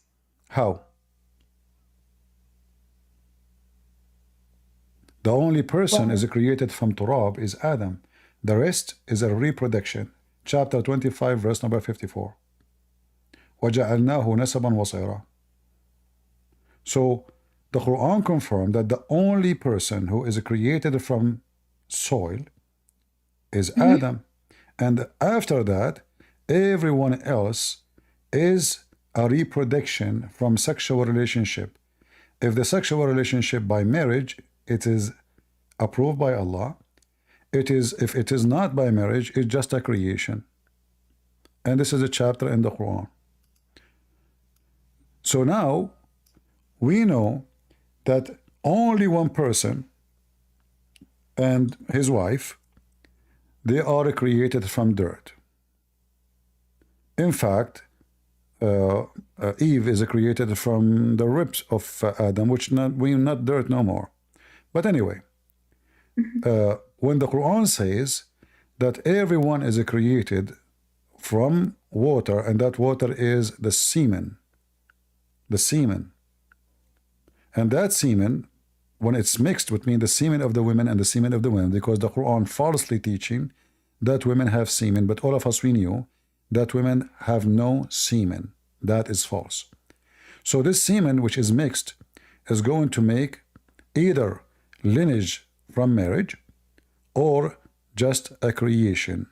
Speaker 1: How? The only person is created from turab is Adam. The rest is a reproduction. Chapter 25, verse number 54. وَجَعَلْنَاهُ نَسَبًا وَصِيرًا. So the Quran confirmed that the only person who is created from soil is Adam. And after that, everyone else is a reproduction from sexual relationship. If the sexual relationship by marriage, it is approved by Allah. If it is not by marriage, it's just a creation. And this is a chapter in the Quran. So now we know that Only one person and his wife, they are created from dirt. In fact, Eve is created from the ribs of Adam, which we're not dirt no more. But anyway, when the Quran says that everyone is created from water, and that water is the semen, and that semen, when it's mixed between the semen of the women and the semen of the women, because the Quran falsely teaching that women have semen, but all of us we knew that women have no semen. That is false. So this semen which is mixed is going to make either lineage from marriage or just a creation.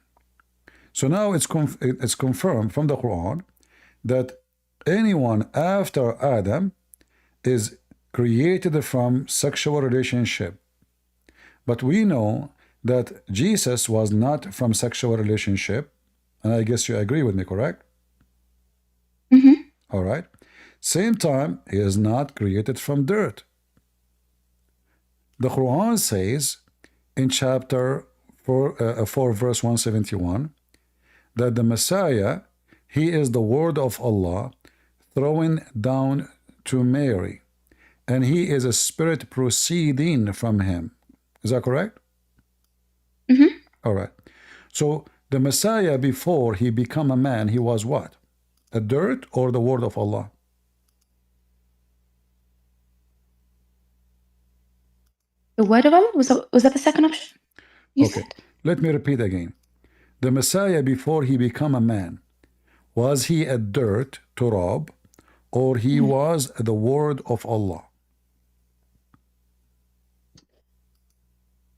Speaker 1: So now it's confirmed from the Quran that anyone after Adam is created from sexual relationship. But we know that Jesus was not from sexual relationship, and I guess you agree with me, correct? All right. Same time, he is not created from dirt. The Quran says in chapter 4 verse 171 that the Messiah, he is the word of Allah thrown down to Mary, and he is a spirit proceeding from him. Is that correct? All right. So the Messiah, before he become a man, he was what? A dirt or the word of Allah?
Speaker 2: The word of Allah? Was that the second option you
Speaker 1: Okay.
Speaker 2: said?
Speaker 1: Let me repeat again. The Messiah, before he become a man, was he a dirt, turab, or he was the word of Allah?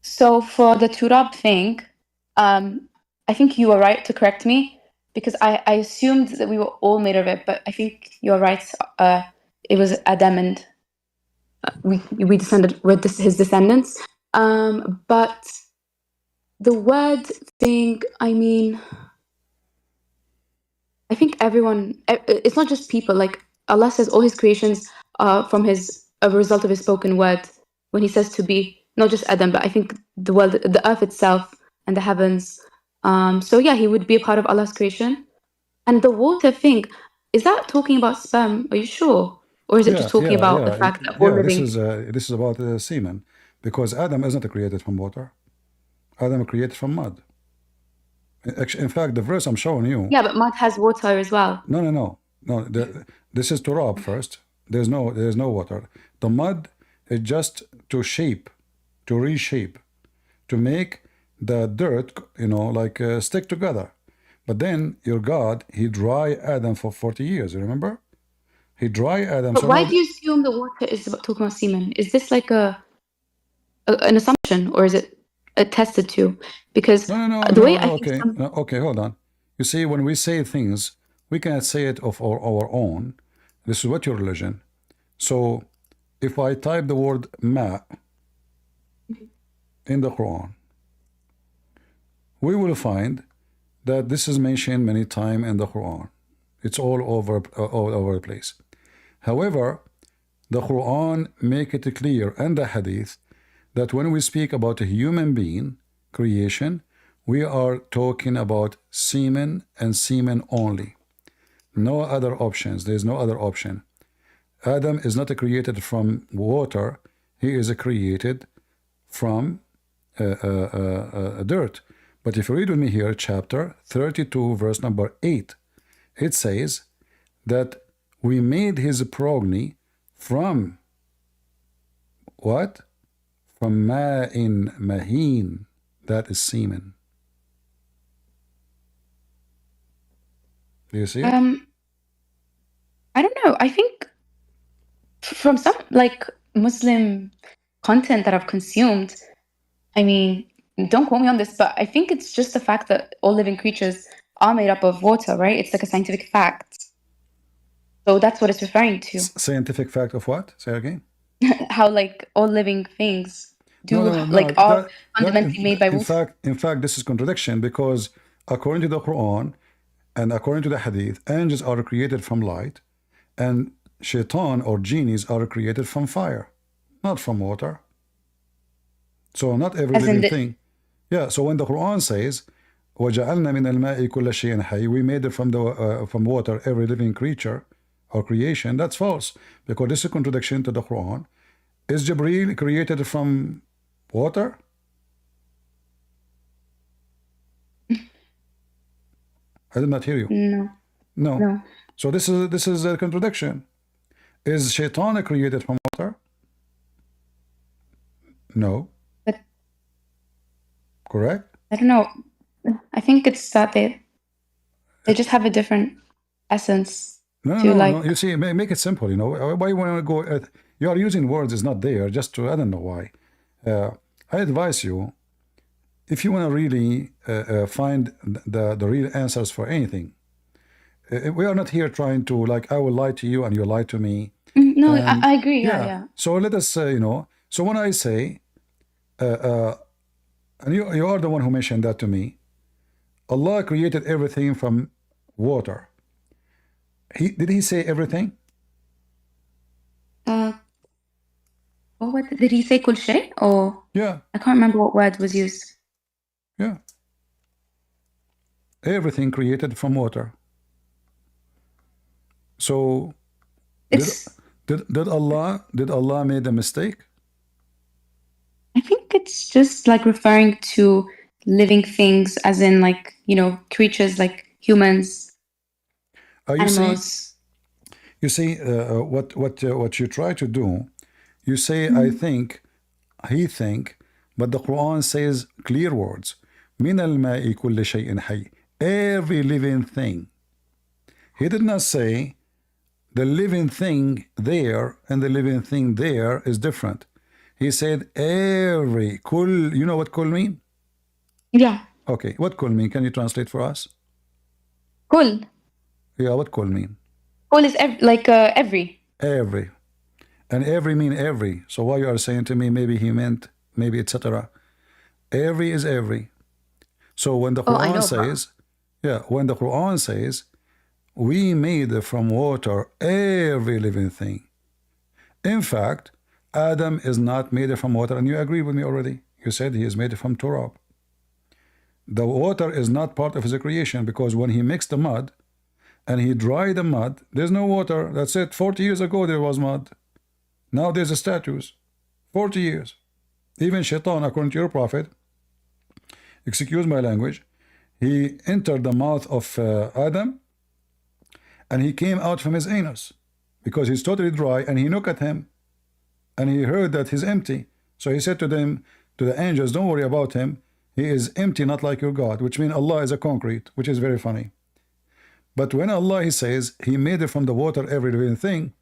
Speaker 2: So for the turab thing, I think you were right to correct me, because I assumed that we were all made of it, but I think you're right. It was Adam, and we descended with his descendants. But the word thing, I mean, I think everyone, it's not just people. Like Allah says, all his creations are from a result of his spoken word. When he says to be, not just Adam, but I think the world, the earth itself, and the heavens. So yeah, he would be a part of Allah's creation. And the water thing, is that talking about sperm? Are you sure, or is it just
Speaker 1: Yeah,
Speaker 2: talking
Speaker 1: yeah,
Speaker 2: about the
Speaker 1: yeah,
Speaker 2: fact that all
Speaker 1: yeah. This
Speaker 2: living?
Speaker 1: is about semen, because Adam isn't created from water. Adam created from mud. Actually, in fact, the verse I'm showing you.
Speaker 2: Yeah, but mud has water as well.
Speaker 1: No, no, no, no. This is turab first. There's no water. The mud is just to shape, to reshape, to make the dirt, like stick together. But then your God, he dry Adam for 40 years. You remember? He dry Adam.
Speaker 2: But
Speaker 1: So
Speaker 2: why
Speaker 1: now,
Speaker 2: do you assume the water is talking about semen? Is this like an assumption, or is it attested to? Because
Speaker 1: no, no, no,
Speaker 2: the way
Speaker 1: no,
Speaker 2: I
Speaker 1: no.
Speaker 2: think
Speaker 1: Okay,
Speaker 2: some,
Speaker 1: no, okay. Hold on. You see, when we say things, we cannot say it of our own. This is what your religion. So, if I type the word ma in the Quran, we will find that this is mentioned many times in the Quran. It's all over the place. However, the Quran make it clear, and the Hadith, that when we speak about a human being creation, we are talking about semen and semen only. No other options. There is no other option. Adam is not created from water. He is created from dirt. But if you read with me here, chapter 32, verse number 8, it says that we made his progeny from what? From ma'in mahin. That is semen. Do you see it?
Speaker 2: I don't know. I think from some like Muslim content that I've consumed, I mean, don't quote me on this, but I think it's just the fact that all living creatures are made up of water, right? It's like a scientific fact. So that's what it's referring to.
Speaker 1: Scientific fact of what? Say again.
Speaker 2: How like all living things
Speaker 1: No,
Speaker 2: do
Speaker 1: no, no.
Speaker 2: like are
Speaker 1: That
Speaker 2: fundamentally made by water.
Speaker 1: in fact, this is contradiction, because according to the Quran and according to the Hadith, angels are created from light, and shaitan or genies are created from fire. not from water. So not every
Speaker 2: As in
Speaker 1: living
Speaker 2: the,
Speaker 1: thing. Yeah, so when the Quran says, وَجَعَلْنَا مِنَ الْمَاءِ كُلَّ شَيْءٍ حَيٍّ, we made it from water every living creature or creation, that's false, because this is a contradiction to the Quran. Is Jibreel created from water? I did not hear you.
Speaker 2: no,
Speaker 1: No.
Speaker 2: no.
Speaker 1: So this is a contradiction. Is Shaitan created from water? No.
Speaker 2: But
Speaker 1: Correct?
Speaker 2: I don't know. I think it's that they just have a different essence
Speaker 1: No,
Speaker 2: to
Speaker 1: no,
Speaker 2: like.
Speaker 1: no. You see, make it simple. You know why you want to go? You are using words is not there just to. I don't know why. I advise you, if you want to really find the real answers for anything. We are not here trying to like I will lie to you and you lie to me.
Speaker 2: No,
Speaker 1: And
Speaker 2: I agree.
Speaker 1: yeah,
Speaker 2: Yeah.
Speaker 1: so let us so when I say and you are the one who mentioned that to me, Allah created everything from water. Did he say everything?
Speaker 2: What did he say? Kul shay? Or
Speaker 1: Yeah,
Speaker 2: I can't remember what word was used.
Speaker 1: yeah. Everything created from water. So
Speaker 2: It's.
Speaker 1: did Allah made a mistake?
Speaker 2: I think it's just like referring to living things, as in like creatures like humans,
Speaker 1: You see,
Speaker 2: animals.
Speaker 1: what you try to do. You say I think, he think, but the Quran says clear words. من الماء كل شيء حي. Every living thing. He did not say the living thing there and the living thing there is different. He said every kul. You know what kul mean?
Speaker 2: Yeah.
Speaker 1: Okay, what kul mean? Can you translate for us?
Speaker 2: Kul.
Speaker 1: Yeah, what kul mean?
Speaker 2: Kul is every.
Speaker 1: Every. And every mean every. So why you are saying to me maybe he meant maybe etc. Every is every. So when the Quran says, yeah, when the Quran says we made from water every living thing. In fact, Adam is not made from water, and you agree with me already. You said he is made from turab. The water is not part of his creation because when he mixed the mud and he dried the mud, there's no water. That's it. 40 years ago there was mud. Now there's a statues. 40 years. Even Shaitan, according to your prophet, excuse my language, he entered the mouth of Adam and he came out from his anus because he's totally dry, and he looked at him and he heard that he's empty. So he said to them, to the angels, don't worry about him. He is empty, not like your God, which means Allah is a concrete, which is very funny. But when Allah, he says, he made it from the water every living thing,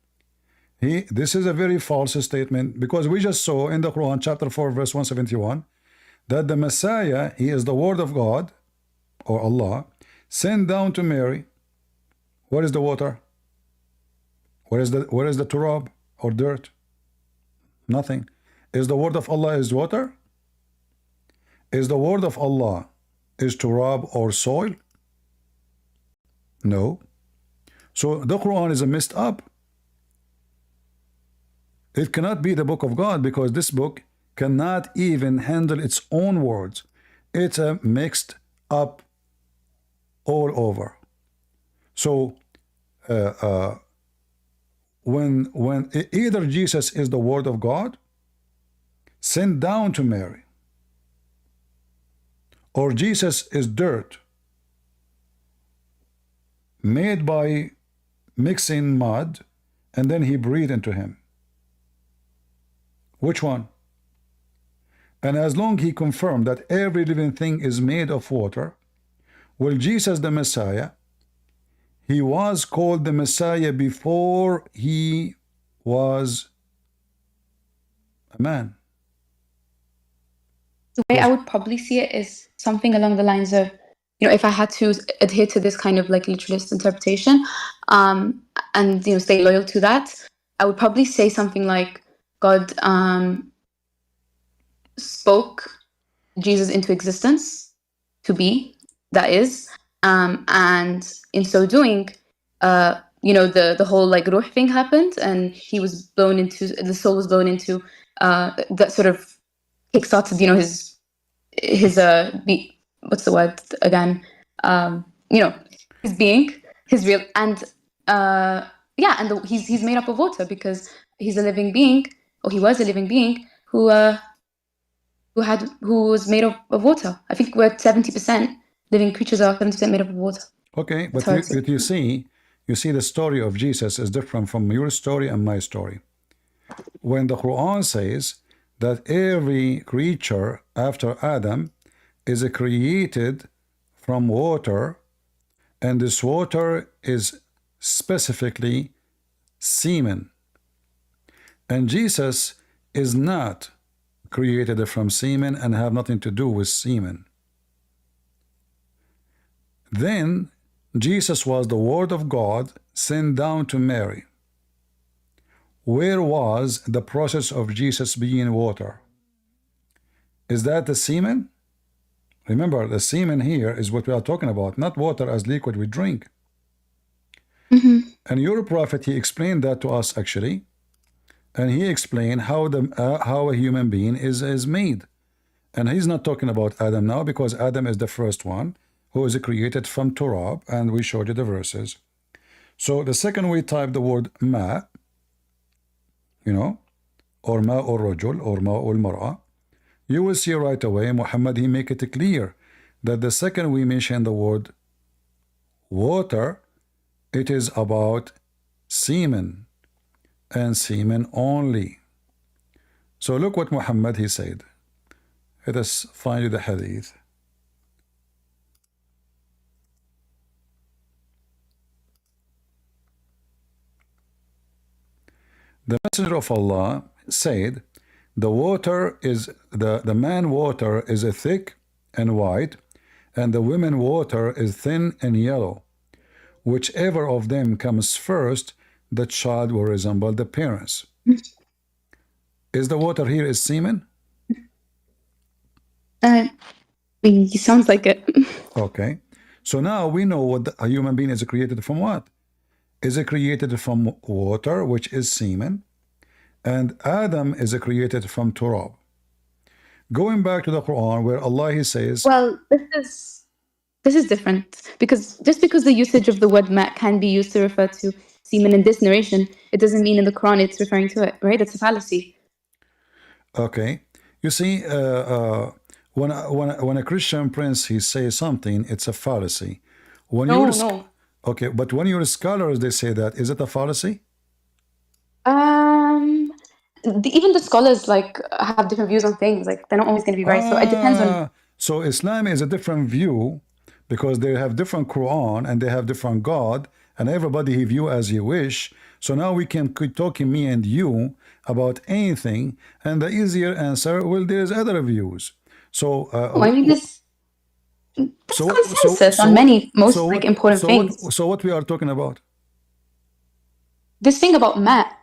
Speaker 1: this is a very false statement, because we just saw in the Quran, chapter 4, verse 171, that the Messiah, he is the word of God, or Allah, sent down to Mary. What is the water? Where is the turab or dirt? Nothing. Is the word of Allah is water? Is the word of Allah is turab or soil? No. So the Quran is a messed up. It cannot be the book of God because this book cannot even handle its own words. It's a mixed up all over. So when either Jesus is the word of God sent down to Mary, or Jesus is dirt made by mixing mud and then he breathed into him. Which one? And as long he confirmed that every living thing is made of water, well, Jesus the Messiah, he was called the Messiah before he was a man.
Speaker 2: The way I would probably see it is something along the lines of, if I had to adhere to this kind of like literalist interpretation, and stay loyal to that, I would probably say something like God spoke Jesus into existence to be, that is, and in so doing, the whole like ruh thing happened, and the soul was blown into that sort of kickstarted, what's the word again? His being, his real, and he's made up of water because he's a living being, or he was a living being who was made up of water. I think we're at 70% living creatures are 70% made up of water.
Speaker 1: Okay, but you see the story of Jesus is different from your story and my story. When the Quran says that every creature after Adam is created from water, and this water is specifically semen, and Jesus is not created from semen and have nothing to do with semen, then Jesus was the Word of God sent down to Mary. Where was the process of Jesus being water? Is that the semen? Remember, the semen here is what we are talking about, not water as liquid we drink. And your prophet, he explained that to us actually, and he explained how a human being is made. And he's not talking about Adam now, because Adam is the first one who is created from turab, and we showed you the verses. So the second we type the word ma, or ma or rajul, or ma or mar'a, you will see right away Muhammad, he make it clear that the second we mention the word water, it is about semen, and semen only. So look what Muhammad he said. Let us find you the hadith. The Messenger of Allah said, the water is the man water is a thick and white, and the women water is thin and yellow. Whichever of them comes first, the child will resemble the parents. Is the water here is semen?
Speaker 2: It sounds like it.
Speaker 1: Okay. So now we know what a human being is created from. What is it created from? Water, which is semen, and Adam is created from turab. Going back to the Quran, where Allah he says,
Speaker 2: well, this is different, because just because the usage of the word ma can be used to refer to semen in this narration, it doesn't mean in the Quran it's referring to it, right? It's a fallacy.
Speaker 1: Okay, you see, when a Christian prince he says something, it's a fallacy. When
Speaker 2: No.
Speaker 1: Okay, but when your scholars they say that, is it a fallacy?
Speaker 2: Even the scholars have different views on things. Like, they're not always going to be right. So it depends on.
Speaker 1: So Islam is a different view, because they have different Quran and they have different God, and everybody he view as he wish. So now we can keep talking, me and you, about anything, and the easier answer, well, there's other views. So
Speaker 2: I mean, there's consensus on most important things.
Speaker 1: So what we are talking about?
Speaker 2: This thing about Matt,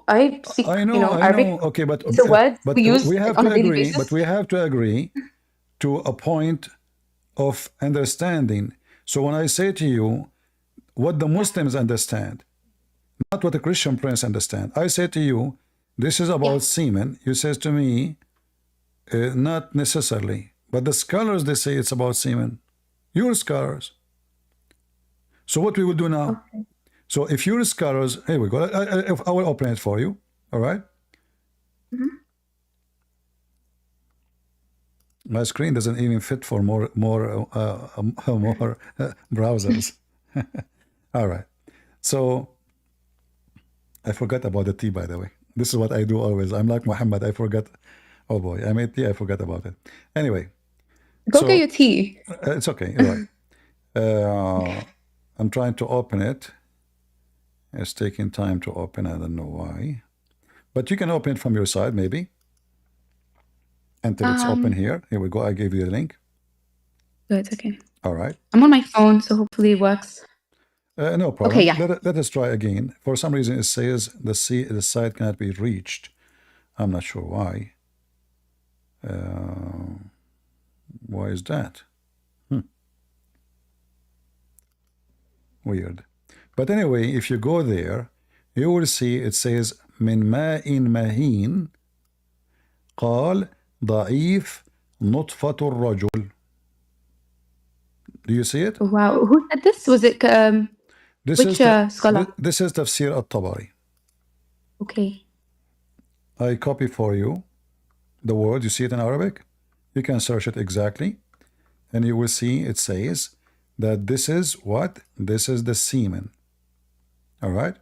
Speaker 2: I speak,
Speaker 1: I know.
Speaker 2: Arabic.
Speaker 1: Okay, but
Speaker 2: it's a word we use
Speaker 1: we have
Speaker 2: on
Speaker 1: to
Speaker 2: a daily
Speaker 1: agree.
Speaker 2: basis.
Speaker 1: But we have to agree to a point of understanding. So when I say to you what the Muslims understand, not what the Christian prince understand, I say to you, this is about semen. You says to me, not necessarily. But the scholars, they say it's about semen. Your scholars. So what we will do now? Okay. So if your scholars, here we go. I will open it for you. All right. My screen doesn't even fit for more browsers. All right. So I forgot about the tea, by the way. This is what I do always. I'm like Muhammad. I forgot. Oh boy, I made tea. I forgot about it. Anyway.
Speaker 2: Go get your tea.
Speaker 1: It's okay. You're right. I'm trying to open it. It's taking time to open. I don't know why. But you can open it from your side, maybe. Until it's open here. Here we go. I gave you the link.
Speaker 2: Good. Okay.
Speaker 1: All right.
Speaker 2: I'm on my phone, so hopefully it works.
Speaker 1: No problem.
Speaker 2: Okay, yeah.
Speaker 1: Let us try again. For some reason, it says the site cannot be reached. I'm not sure why. Why is that? Weird. But anyway, if you go there, you will see it says من ماء مهين قال ضعيف نطفة الرجل. Do you see it?
Speaker 2: Wow. Who said this? Was it
Speaker 1: This
Speaker 2: which
Speaker 1: is
Speaker 2: scholar?
Speaker 1: this is Tafsir al-Tabari.
Speaker 2: Okay.
Speaker 1: I copy for you the word. You see it in Arabic? You can search it exactly, and you will see it says that this is what? This is the semen. All right?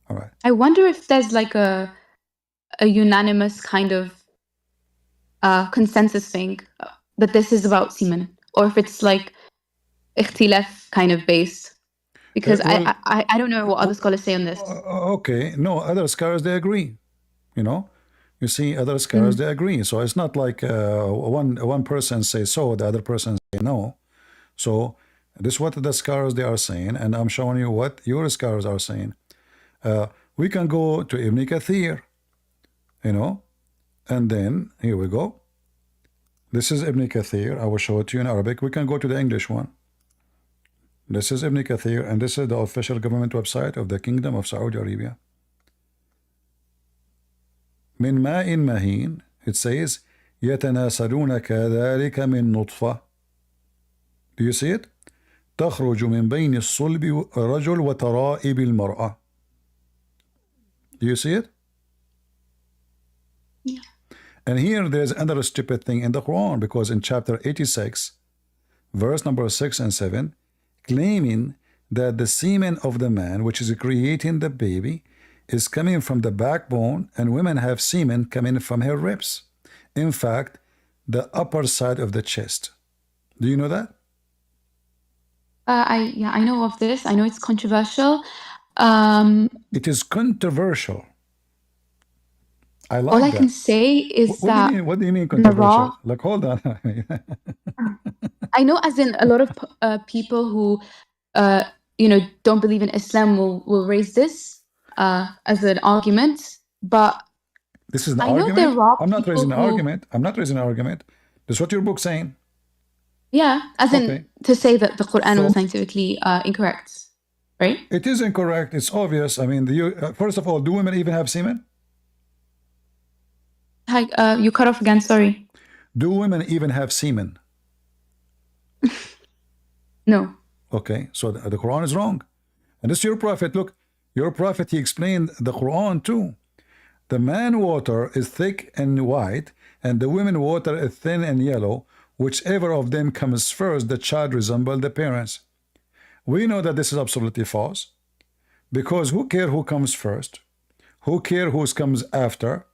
Speaker 1: All right.
Speaker 2: I wonder if there's like a unanimous kind of consensus thing that this is about semen, or if it's like ikhtilaf kind of based. Because
Speaker 1: Well,
Speaker 2: I don't know what other scholars say on this.
Speaker 1: okay. No, other scholars, they agree. You know? You see, other scholars, they agree. So it's not like one person says so, the other person say no. So this is what the scholars, they are saying, and I'm showing you what your scholars are saying. We can go to Ibn Kathir, you know, and then here we go. This is Ibn Kathir. I will show it to you in Arabic. We can go to the English one. This is Ibn Kathir, and this is the official government website of the Kingdom of Saudi Arabia. من ماء مهين, it says يتناسلون كذلك من نطفة. Do you see it? تخرج من بين الصلب الرجل وترائب المرأة. Do you see it?
Speaker 2: Yeah.
Speaker 1: And here there's another stupid thing in the Quran, because in chapter 86, verse number 6 and 7, claiming that the semen of the man, which is creating the baby, is coming from the backbone, and women have semen coming from her ribs. In fact, the upper side of the chest. Do you know that?
Speaker 2: I know of this. I know it's controversial.
Speaker 1: It is controversial. I like
Speaker 2: all I
Speaker 1: that.
Speaker 2: can say is
Speaker 1: What do you mean? What do you mean controversial? Like, hold on.
Speaker 2: I know, as in a lot of people who, don't believe in Islam will raise this as an argument, but
Speaker 1: this is an
Speaker 2: I know
Speaker 1: argument.
Speaker 2: there are
Speaker 1: I'm not
Speaker 2: people
Speaker 1: raising an
Speaker 2: who-
Speaker 1: argument. I'm not raising an argument. This is what your book's saying.
Speaker 2: Yeah, as in
Speaker 1: Okay.
Speaker 2: to say that the Quran
Speaker 1: So-
Speaker 2: was scientifically incorrect, right?
Speaker 1: It is incorrect. It's obvious. I mean, first of all, do women even have semen?
Speaker 2: Hi, you cut off again. Sorry.
Speaker 1: Do women even have semen?
Speaker 2: No.
Speaker 1: Okay, so the Quran is wrong. And this is your prophet. Look, your prophet, he explained the Quran too. The man water is thick and white, and the women water is thin and yellow. Whichever of them comes first, the child resembles the parents. We know that this is absolutely false, because who cares who comes first? Who cares who comes after?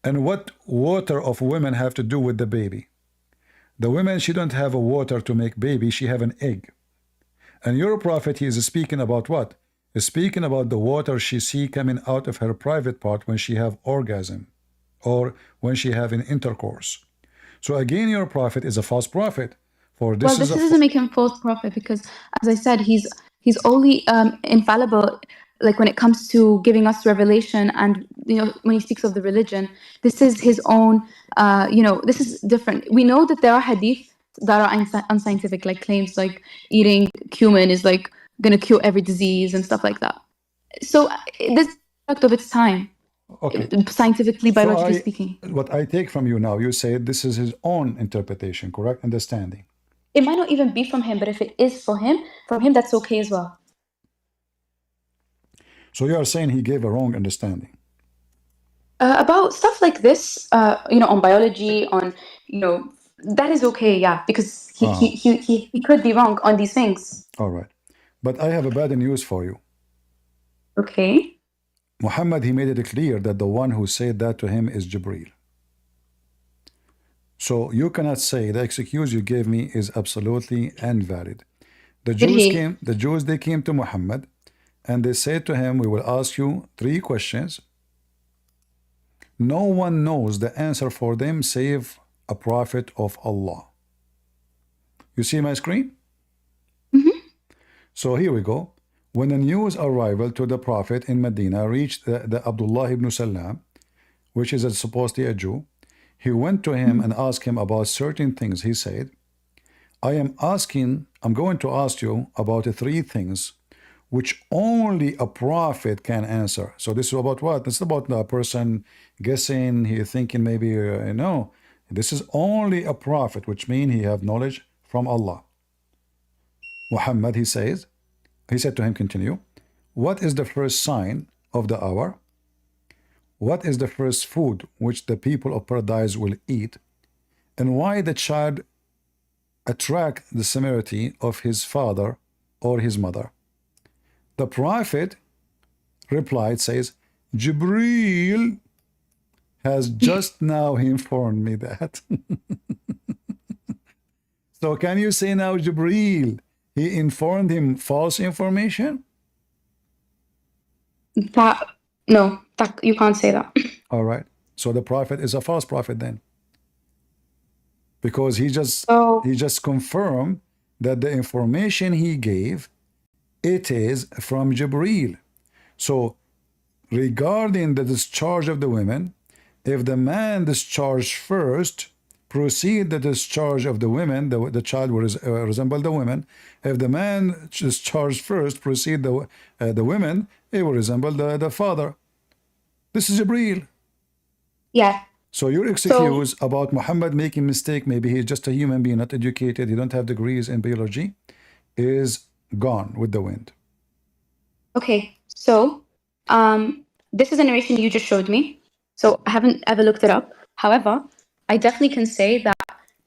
Speaker 1: And what water of women have to do with the baby? The women, she don't have a water to make baby, she have an egg. And your prophet, he is speaking about what? He's speaking about the water she see coming out of her private part when she have orgasm, or when she have an intercourse. So again, your prophet is a false prophet. For this
Speaker 2: Well, this doesn't make him false prophet, because, as I said, he's only infallible. Like when it comes to giving us revelation, and when he speaks of the religion, this is his own. This is different. We know that there are hadith that are unscientific, like claims like eating cumin is like gonna cure every disease and stuff like that. So this is a product of its time.
Speaker 1: Okay.
Speaker 2: Scientifically, biologically speaking.
Speaker 1: What I take from you now, you say this is his own interpretation, correct? Understanding.
Speaker 2: It might not even be from him, but if it is from him, that's okay as well.
Speaker 1: So you are saying he gave a wrong understanding.
Speaker 2: About stuff like this, on biology, on, that is okay, yeah, because he could be wrong on these things.
Speaker 1: All right. But I have a bad news for you.
Speaker 2: Okay.
Speaker 1: Muhammad, he made it clear that the one who said that to him is Jibreel. So you cannot say the excuse you gave me is absolutely invalid. The Jews, they came to Muhammad and they said to him, we will ask you 3 questions. No one knows the answer for them save a prophet of Allah. You see my screen?
Speaker 2: Mm-hmm.
Speaker 1: So here we go. When the news arrival to the prophet in Medina reached the Abdullah ibn Salam, which is supposedly a Jew, he went to him and asked him about certain things. He said, I'm going to ask you about 3 things. which only a prophet can answer. So this is about what? This is about a person guessing, he thinking maybe, no. This is only a prophet, which means he have knowledge from Allah. Muhammad, he said to him, continue, what is the first sign of the hour? What is the first food which the people of paradise will eat? And why the child attract the similarity of his father or his mother? The prophet replied, says, Jibreel has just now informed me that. So can you say now Jibreel, he informed him false information?
Speaker 2: No, you can't say that.
Speaker 1: All right. So the prophet is a false prophet then. Because he just confirmed that the information he gave, it is from Jibreel. So regarding the discharge of the women, if the man discharged first, proceed the discharge of the women, the child will resemble the women. If the man discharged first, proceed the women, it will resemble the father. This is Jibreel.
Speaker 2: Yeah.
Speaker 1: So your excuse about Muhammad making mistake, maybe he's just a human being, not educated, he don't have degrees in biology, is gone with the wind.
Speaker 2: Okay, so this is a narration you just showed me. So I haven't ever looked it up. However, I definitely can say that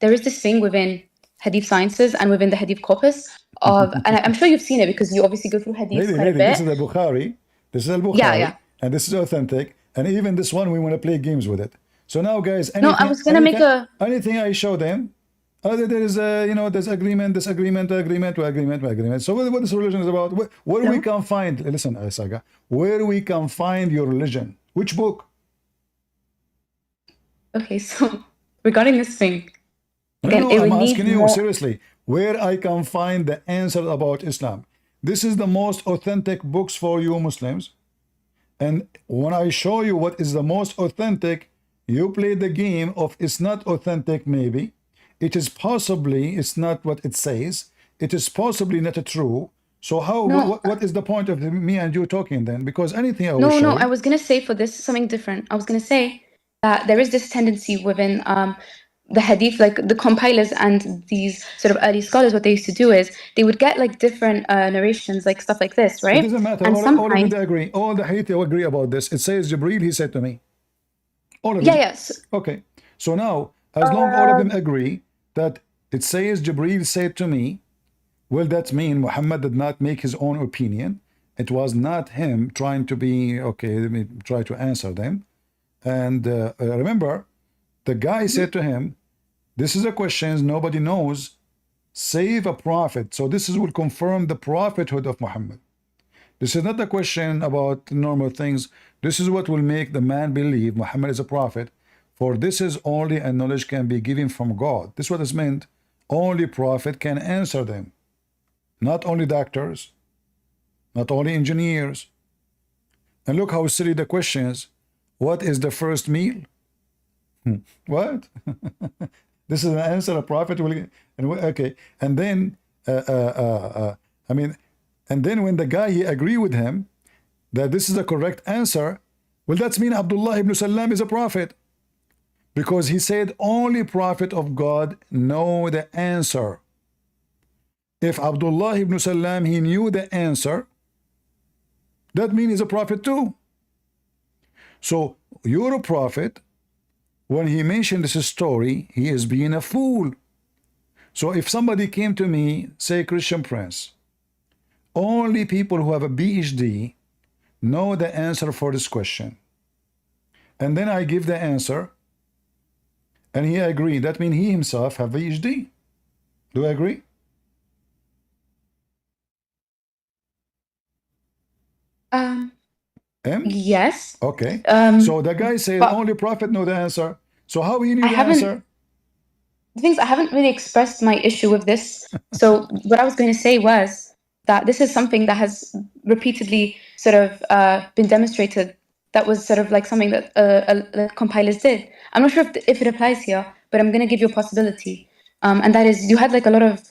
Speaker 2: there is this thing within Hadith sciences and within the Hadith corpus of, and I'm sure you've seen it because you obviously go through Hadith quite a bit.
Speaker 1: This is the Bukhari. This is al-Bukhari, and this is authentic. And even this one, we want to play games with it. So now, guys, anything,
Speaker 2: I was gonna make
Speaker 1: anything I show them, there is there's agreement, disagreement, agreement. So what this religion is about? Where we can find? Listen, Saga, where we can find your religion? Which book?
Speaker 2: Okay, so regarding this thing,
Speaker 1: again, I'm asking you seriously, where I can find the answer about Islam. This is the most authentic books for you Muslims. And when I show you what is the most authentic, you play the game of it's not authentic maybe. It is possibly, it's not what it says. It is possibly not true. So how, what is the point of me and you talking then? Because anything I will show.
Speaker 2: I was going to say for this something different. I was going to say that there is this tendency within the hadith, like the compilers and these sort of early scholars, what they used to do is they would get like different narrations, like stuff like this, right?
Speaker 1: It doesn't matter.
Speaker 2: And
Speaker 1: all of them agree. All the hadith agree about this. It says Jibreel, he said to me. All of them.
Speaker 2: Yes.
Speaker 1: Okay. So now, as long all of them agree that it says Jibreel said to me, will that mean Muhammad did not make his own opinion? It was not him trying to be, okay, let me try to answer them. And remember, the guy said to him, this is a question nobody knows, save a prophet. So this will confirm the prophethood of Muhammad. This is not a question about normal things. This is what will make the man believe Muhammad is a prophet. For this is only a knowledge can be given from God. This is what is meant. Only prophet can answer them. Not only doctors, not only engineers. And look how silly the question is. What is the first meal? What? This is an answer a prophet will get. Okay. And then, and then when the guy, he agree with him that this is the correct answer, well, that's mean Abdullah ibn Salam is a prophet. Because he said only prophet of God know the answer. If Abdullah ibn Salam, he knew the answer, that means he's a prophet too. So you're a prophet. When he mentioned this story, he is being a fool. So if somebody came to me, say Christian Prince, only people who have a PhD know the answer for this question. And then I give the answer, and he agreed. That means he himself have a PhD. Do I agree?
Speaker 2: Yes.
Speaker 1: Okay. So the guy said only prophet know the answer. So how he knew the answer?
Speaker 2: The things I haven't really expressed my issue with this. So what I was going to say was that this is something that has repeatedly sort of been demonstrated. That was sort of like something that the compilers did. I'm not sure if it applies here, but I'm going to give you a possibility. And that is, you had like a lot of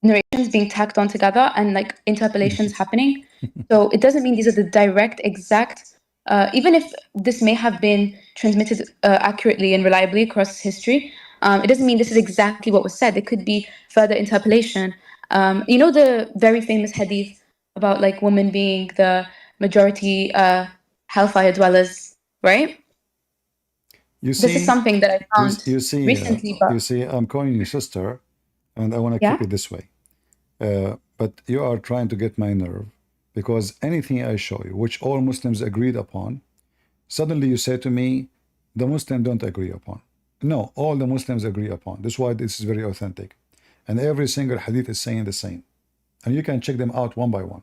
Speaker 2: narrations being tacked on together and like interpolations happening. So it doesn't mean these are the direct, exact. Even if this may have been transmitted accurately and reliably across history, it doesn't mean this is exactly what was said. There could be further interpolation. You know the very famous hadith about like women being the majority hellfire dwellers, right?
Speaker 1: You
Speaker 2: This is
Speaker 1: see,
Speaker 2: something that I found recently, but
Speaker 1: you see, I'm calling you sister, and I want to keep
Speaker 2: yeah.
Speaker 1: it this way. But you are trying to get my nerve because anything I show you, which all Muslims agreed upon, suddenly you say to me, the Muslims don't agree upon. No, all the Muslims agree upon. That's why this is very authentic. And every single hadith is saying the same. And you can check them out one by one.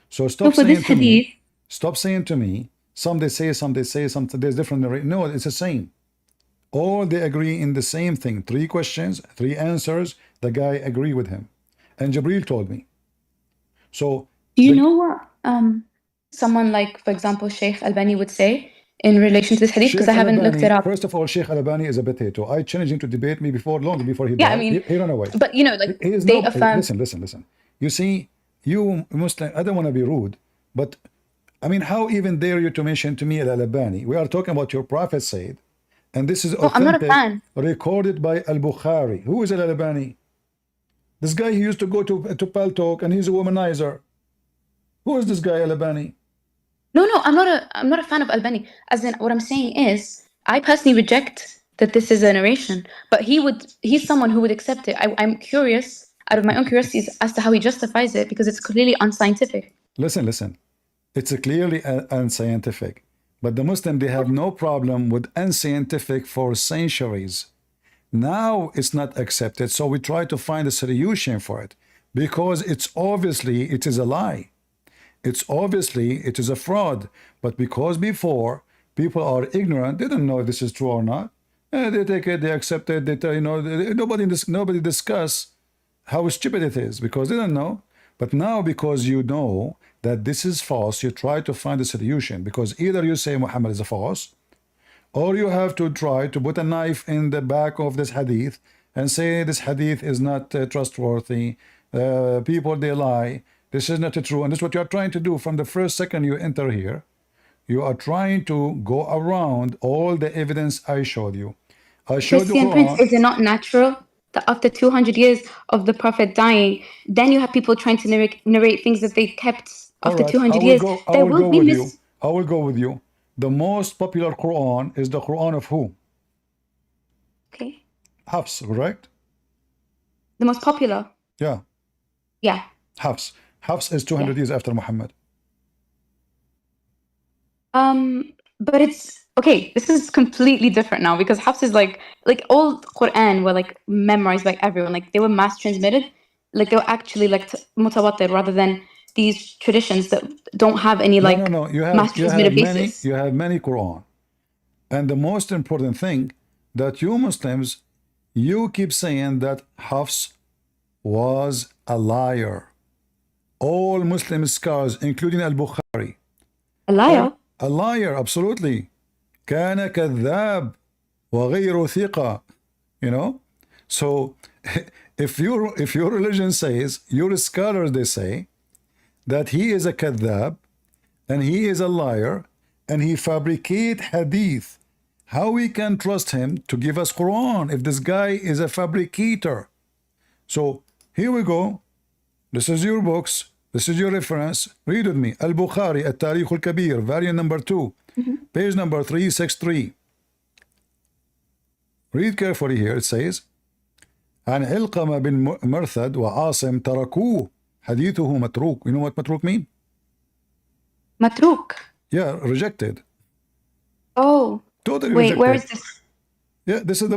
Speaker 1: So
Speaker 2: So for this hadith,
Speaker 1: stop saying to me, some they say, there's different narration. No, it's the same. All they agree in the same thing. 3 questions, 3 answers. The guy agree with him. And Jibril told me. So
Speaker 2: do you
Speaker 1: the
Speaker 2: know what someone like, for example, Sheikh Albani would say in relation to this hadith? Because
Speaker 1: Sheikh
Speaker 2: I haven't looked it
Speaker 1: Al-Albani,
Speaker 2: up.
Speaker 1: first of all, Sheikh Al-Albani is a potato. I challenged him to debate me before, long before he
Speaker 2: Yeah, I
Speaker 1: died.
Speaker 2: mean,
Speaker 1: He ran away.
Speaker 2: but you know, like
Speaker 1: He is
Speaker 2: they
Speaker 1: no,
Speaker 2: affirm.
Speaker 1: listen. You see, you Muslim, I don't want to be rude, but I mean, how even dare you to mention to me Al-Albani? We are talking about your prophet said, and this is
Speaker 2: No, I'm not a
Speaker 1: authentic,
Speaker 2: fan.
Speaker 1: recorded by Al-Bukhari. Who is Al-Albani? This guy, he used to go to Paltalk, and he's a womanizer. Who is this guy, Al-Albani?
Speaker 2: No, I'm not a fan of Albani. As in, what I'm saying is, I personally reject that this is a narration. But he's someone who would accept it. I'm curious, out of my own curiosity, as to how he justifies it because it's clearly unscientific.
Speaker 1: Listen. It's clearly unscientific. But the Muslim, they have no problem with unscientific for centuries. Now it's not accepted, so we try to find a solution for it because it's obviously it is a lie. It's obviously it is a fraud. But because before people are ignorant, they don't know if this is true or not. They take it, they accept it. Nobody discuss how stupid it is because they don't know. But now because you know that this is false, you try to find a solution because either you say Muhammad is a false, or you have to try to put a knife in the back of this hadith and say this hadith is not trustworthy. People, they lie. This is not true. And this is what you are trying to do from the first second you enter here. You are trying to go around all the evidence I showed you. I showed you
Speaker 2: Christian Prince,
Speaker 1: Quran.
Speaker 2: is it not natural that after 200 years of the Prophet dying, then you have people trying to narrate things that they kept
Speaker 1: All
Speaker 2: after
Speaker 1: right,
Speaker 2: 200 years?
Speaker 1: I
Speaker 2: There
Speaker 1: will
Speaker 2: will
Speaker 1: go
Speaker 2: be
Speaker 1: with you. I will go with you. The most popular Quran is the Quran of who?
Speaker 2: Okay.
Speaker 1: Hafs, correct?
Speaker 2: The most popular?
Speaker 1: Yeah.
Speaker 2: Yeah.
Speaker 1: Hafs. Hafs is 200 years after Muhammad.
Speaker 2: But it's okay. This is completely different now because Hafs is like all Quran were like memorized by everyone. Like they were mass transmitted. Like they were actually like mutawatir rather than these traditions that don't have any like
Speaker 1: No.
Speaker 2: mass transmitted basis.
Speaker 1: You have many Quran. And the most important thing that you Muslims, you keep saying that Hafs was a liar. All Muslim scholars, including Al-Bukhari,
Speaker 2: A liar.
Speaker 1: a liar, absolutely. كان كذاب وغير ثقة. You know? So if your religion says, your scholars, they say that he is a kadhab and he is a liar and he fabricate hadith, how we can trust him to give us Quran if this guy is a fabricator? So here we go. This is your books. This is your reference. Read with me. Al-Bukhari, Al-Tarikh Al-Kabir, variant number 2, page number 363. Read carefully here. It says, عن علقمة بن مرثد وعاصم تركوه حديثه متروك. You know what متروك mean?
Speaker 2: Matruk.
Speaker 1: Yeah, rejected.
Speaker 2: Oh.
Speaker 1: Totally
Speaker 2: Wait,
Speaker 1: rejected.
Speaker 2: where is this?
Speaker 1: Yeah, this is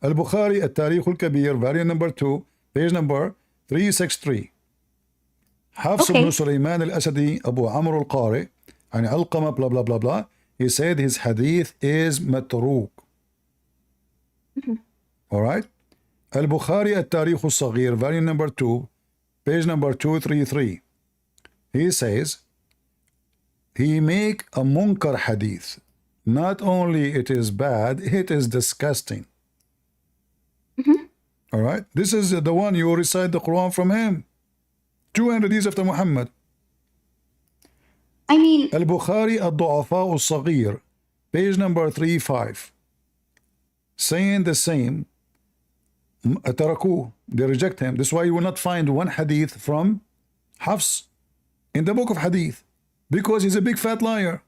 Speaker 1: Al-Bukhari, Al-Tarikh Al-Kabir, variant number 2, page number 363. حفص بن سليمان الأسدي أبو عمرو القارئ عن علقمة blah blah blah blah. He said his hadith is متروك. All right. Al-Bukhari التاريخ الصغير, variant number 2, page number 233. He says he make a munkar hadith. Not only it is bad, it is disgusting. All right, this is the one you recite the Quran from him. 200 years after Muhammad.
Speaker 2: I mean,
Speaker 1: Al-Bukhari الضعفاء الصغير, page number 35, saying the same. تركوه, they reject him. That's why you will not find one hadith from Hafs in the book of hadith, because he's a big fat liar.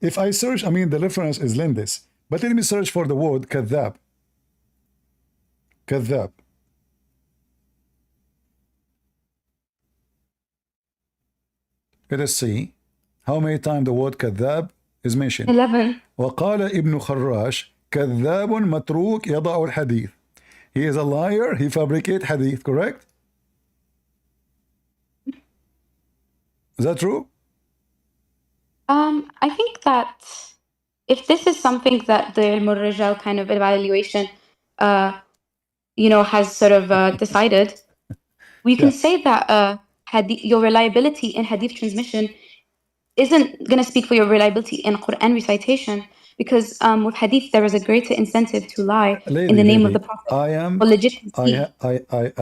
Speaker 1: if I search, I mean the reference is Lindis, but let me search for the word كذاب. كذاب. Let us see how many times the word كذاب is mentioned.
Speaker 2: 11.
Speaker 1: وقال ابن خراش كذاب متروك يضع الحديث. He is a liar, he fabricates hadith, correct? Is that true?
Speaker 2: I think that if this is something that the Al-Murrajal kind of evaluation, has sort of decided, we can
Speaker 1: Yeah.
Speaker 2: say that your reliability in hadith transmission isn't going to speak for your reliability in Quran recitation, because with hadith there is a greater incentive to lie in the name of the Prophet for legitimacy.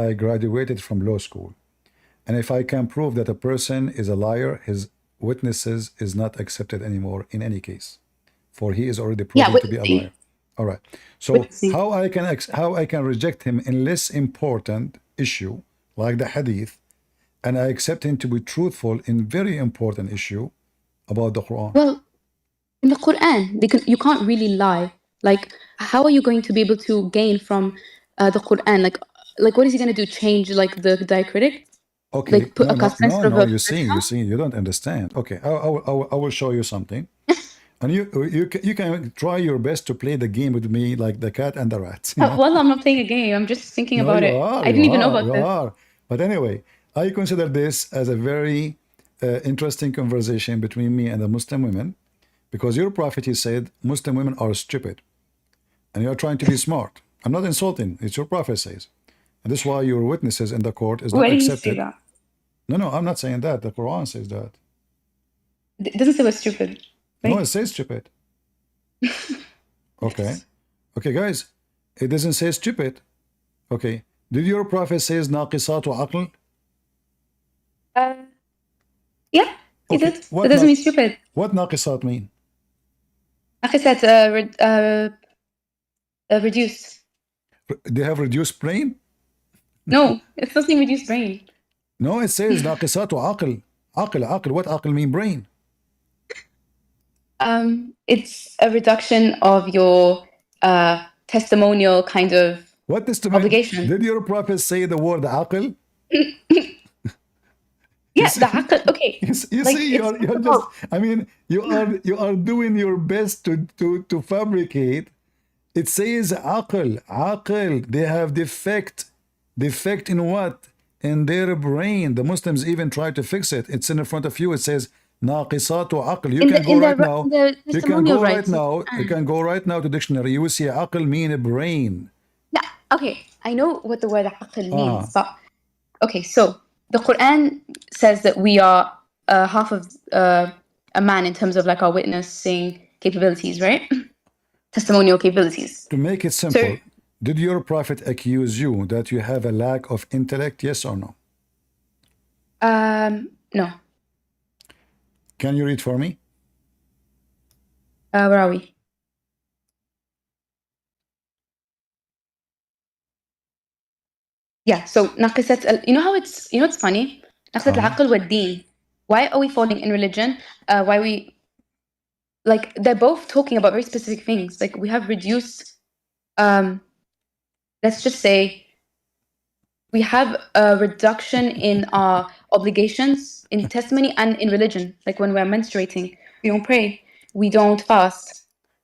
Speaker 1: I graduated from law school, and if I can prove that a person is a liar, his witnesses is not accepted anymore in any case, for he is already proven to be a
Speaker 2: witnessing.
Speaker 1: liar. All right. So
Speaker 2: Witnessing.
Speaker 1: how I can reject him in less important issue like the hadith, and I accept him to be truthful in very important issue about the Quran?
Speaker 2: Well, in the Quran, you can't really lie. Like, how are you going to be able to gain from the Quran? Like, what is he going to do? Change like the diacritic?
Speaker 1: Okay,
Speaker 2: Like, put a cuss instead of a
Speaker 1: you see, you don't understand. Okay, I will show you something, and you can try your best to play the game with me like the cat and the rat. You know?
Speaker 2: Well, I'm not playing a game. I'm just thinking
Speaker 1: No,
Speaker 2: about
Speaker 1: you
Speaker 2: it.
Speaker 1: are,
Speaker 2: I didn't even know about
Speaker 1: you
Speaker 2: this.
Speaker 1: are. But anyway, I consider this as a very interesting conversation between me and the Muslim women, because your prophet, he said Muslim women are stupid, and you are trying to be smart. I'm not insulting. It's your prophet says, and this is why your witnesses in the court is not
Speaker 2: Where did he say
Speaker 1: accepted.
Speaker 2: that?
Speaker 1: No, I'm not saying that. The Quran says that.
Speaker 2: It doesn't say we're stupid. Right?
Speaker 1: No, it says stupid. Okay. Okay, guys. It doesn't say stupid. Okay. Did your prophet says ناقصات aql?
Speaker 2: Yeah, he
Speaker 1: Okay,
Speaker 2: did.
Speaker 1: what
Speaker 2: That doesn't
Speaker 1: not-
Speaker 2: mean stupid.
Speaker 1: What ناقصات mean?
Speaker 2: Akhi said reduced.
Speaker 1: They have reduced brain?
Speaker 2: No, it's not saying reduced brain.
Speaker 1: No, it says ناقصات عقل. عقل. What عقل mean? Brain.
Speaker 2: It's a reduction of your testimonial kind of
Speaker 1: What testimony?
Speaker 2: obligation.
Speaker 1: Did your prophet say the word عقل?
Speaker 2: Yeah, the aql. Okay.
Speaker 1: You
Speaker 2: Like,
Speaker 1: see,
Speaker 2: it's
Speaker 1: you're
Speaker 2: not
Speaker 1: just.
Speaker 2: about-
Speaker 1: I mean, you are doing your best to fabricate. It says aql. They have defect. Defect in what? In their brain. The Muslims even try to fix it. It's in front of you. It says ناقصات عقل. You can go right now. You can go right now. You can go right now to dictionary. You will see عقل mean a brain.
Speaker 2: Yeah, okay. I know what the word aql means, but okay, so the Quran says that we are half of a man in terms of like our witnessing capabilities, right? Testimonial capabilities.
Speaker 1: To make it simple, did your prophet accuse you that you have a lack of intellect? Yes or no?
Speaker 2: No.
Speaker 1: Can you read for me?
Speaker 2: Where are we? Yeah, so ناقصة you know how it's funny? ناقصة العقل والدين. Why are we falling in religion? Why we like they're both talking about very specific things. Like we have reduced let's just say we have a reduction in our obligations in testimony and in religion. Like when we're menstruating, we don't pray, we don't fast,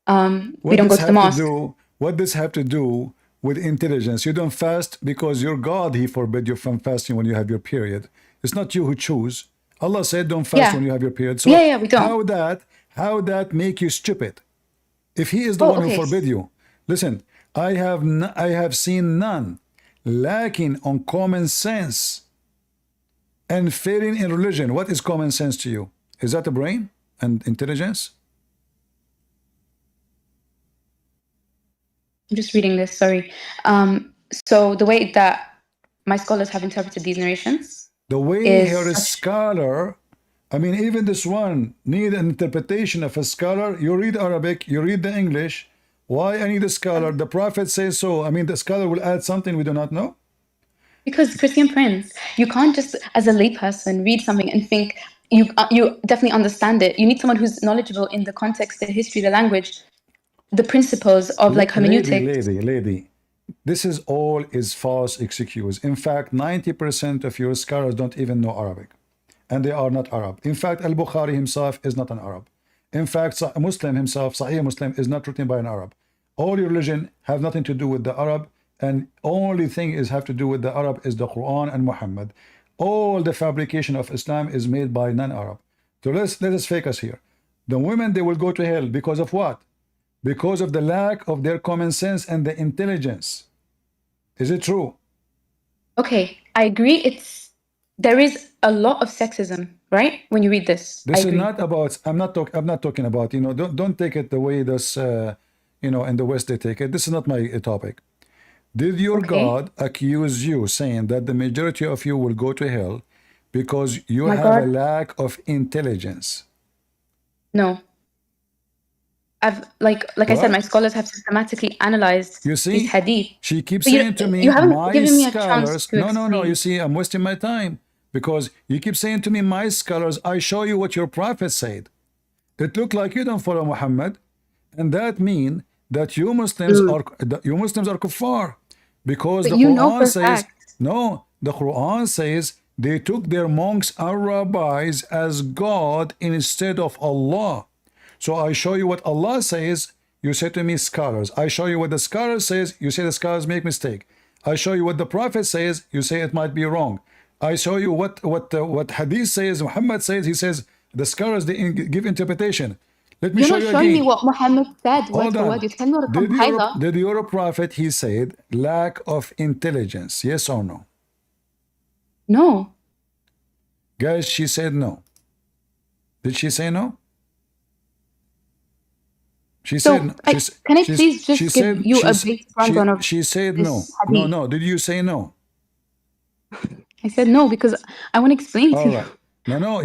Speaker 2: we don't go to the mosque.
Speaker 1: What does have to do with intelligence? You don't fast because your God, he forbid you from fasting when you have your period. It's not you who choose. Allah said don't fast when you have your period. So
Speaker 2: we don't.
Speaker 1: How that make you stupid? If he is the one who forbid you. Listen, I have seen none lacking on common sense and failing in religion. What is common sense to you? Is that the brain and intelligence?
Speaker 2: I'm just reading this, sorry. So the way that my scholars have interpreted these narrations
Speaker 1: The way
Speaker 2: is
Speaker 1: her
Speaker 2: such.
Speaker 1: scholar, I mean, even this one need an interpretation of a scholar. You read Arabic, you read the English. Why I need a scholar? The Prophet says so. I mean, the scholar will add something we do not know.
Speaker 2: Because Christian Prince, you can't just, as a layperson, read something and think you definitely understand it. You need someone who's knowledgeable in the context, the history, the language, the principles of like hermeneutics.
Speaker 1: Lady. This is all is false excuse. In fact, 90% of your scholars don't even know Arabic, and they are not Arab. In fact, Al-Bukhari himself is not an Arab. In fact, Muslim himself, Sahih Muslim, is not written by an Arab. All your religion have nothing to do with the Arab, and only thing is have to do with the Arab is the Quran and Muhammad. All the fabrication of Islam is made by non-Arab. So let us fake us here. The women, they will go to hell because of what? Because of the lack of their common sense and the intelligence. Is it true?
Speaker 2: Okay, I agree. There is a lot of sexism, right? When you read this, I
Speaker 1: This is
Speaker 2: agree.
Speaker 1: not about. I'm not talking about. Don't take it the way this. In the West they take it. This is not my topic. Did your
Speaker 2: Okay.
Speaker 1: God accuse you, saying that the majority of you will go to hell because you
Speaker 2: My
Speaker 1: have a
Speaker 2: God,
Speaker 1: lack of intelligence?
Speaker 2: no. I've like I said, my
Speaker 1: What?
Speaker 2: scholars have systematically analyzed
Speaker 1: You
Speaker 2: these
Speaker 1: see,
Speaker 2: hadith.
Speaker 1: she keeps
Speaker 2: But
Speaker 1: saying to
Speaker 2: you
Speaker 1: me,
Speaker 2: haven't
Speaker 1: my
Speaker 2: given me a chance
Speaker 1: scholars.
Speaker 2: to
Speaker 1: No, no, no. You
Speaker 2: explain.
Speaker 1: see, I'm wasting my time because you keep saying to me, my scholars. I show you what your prophet said. It looked like you don't follow Muhammad, and that mean that
Speaker 2: Mm.
Speaker 1: you Muslims are kuffar, because
Speaker 2: But
Speaker 1: the
Speaker 2: you know
Speaker 1: Quran
Speaker 2: for a
Speaker 1: says
Speaker 2: fact.
Speaker 1: no. The Quran says they took their monks and rabbis as God instead of Allah. So I show you what Allah says. You say to me scholars. I show you what the scholar says. You say the scholars make mistake. I show you what the Prophet says. You say it might be wrong. I show you what Hadith says. Muhammad says. He says the scholars they give interpretation. Let me
Speaker 2: You're
Speaker 1: show
Speaker 2: not
Speaker 1: you
Speaker 2: showing me
Speaker 1: again.
Speaker 2: what Muhammad said word
Speaker 1: Hold
Speaker 2: for word.
Speaker 1: on.
Speaker 2: You're telling me what a compiler.
Speaker 1: Did your prophet he said lack of intelligence? Yes or no?
Speaker 2: No.
Speaker 1: Guys, she said no. Did she say no? She said
Speaker 2: So, like, can I please
Speaker 1: she
Speaker 2: just give
Speaker 1: said
Speaker 2: you a basic rundown of
Speaker 1: she said no.
Speaker 2: this
Speaker 1: No,
Speaker 2: hadith?
Speaker 1: no. Did you say no?
Speaker 2: I said no because I want to explain to
Speaker 1: All
Speaker 2: you.
Speaker 1: right. No, no.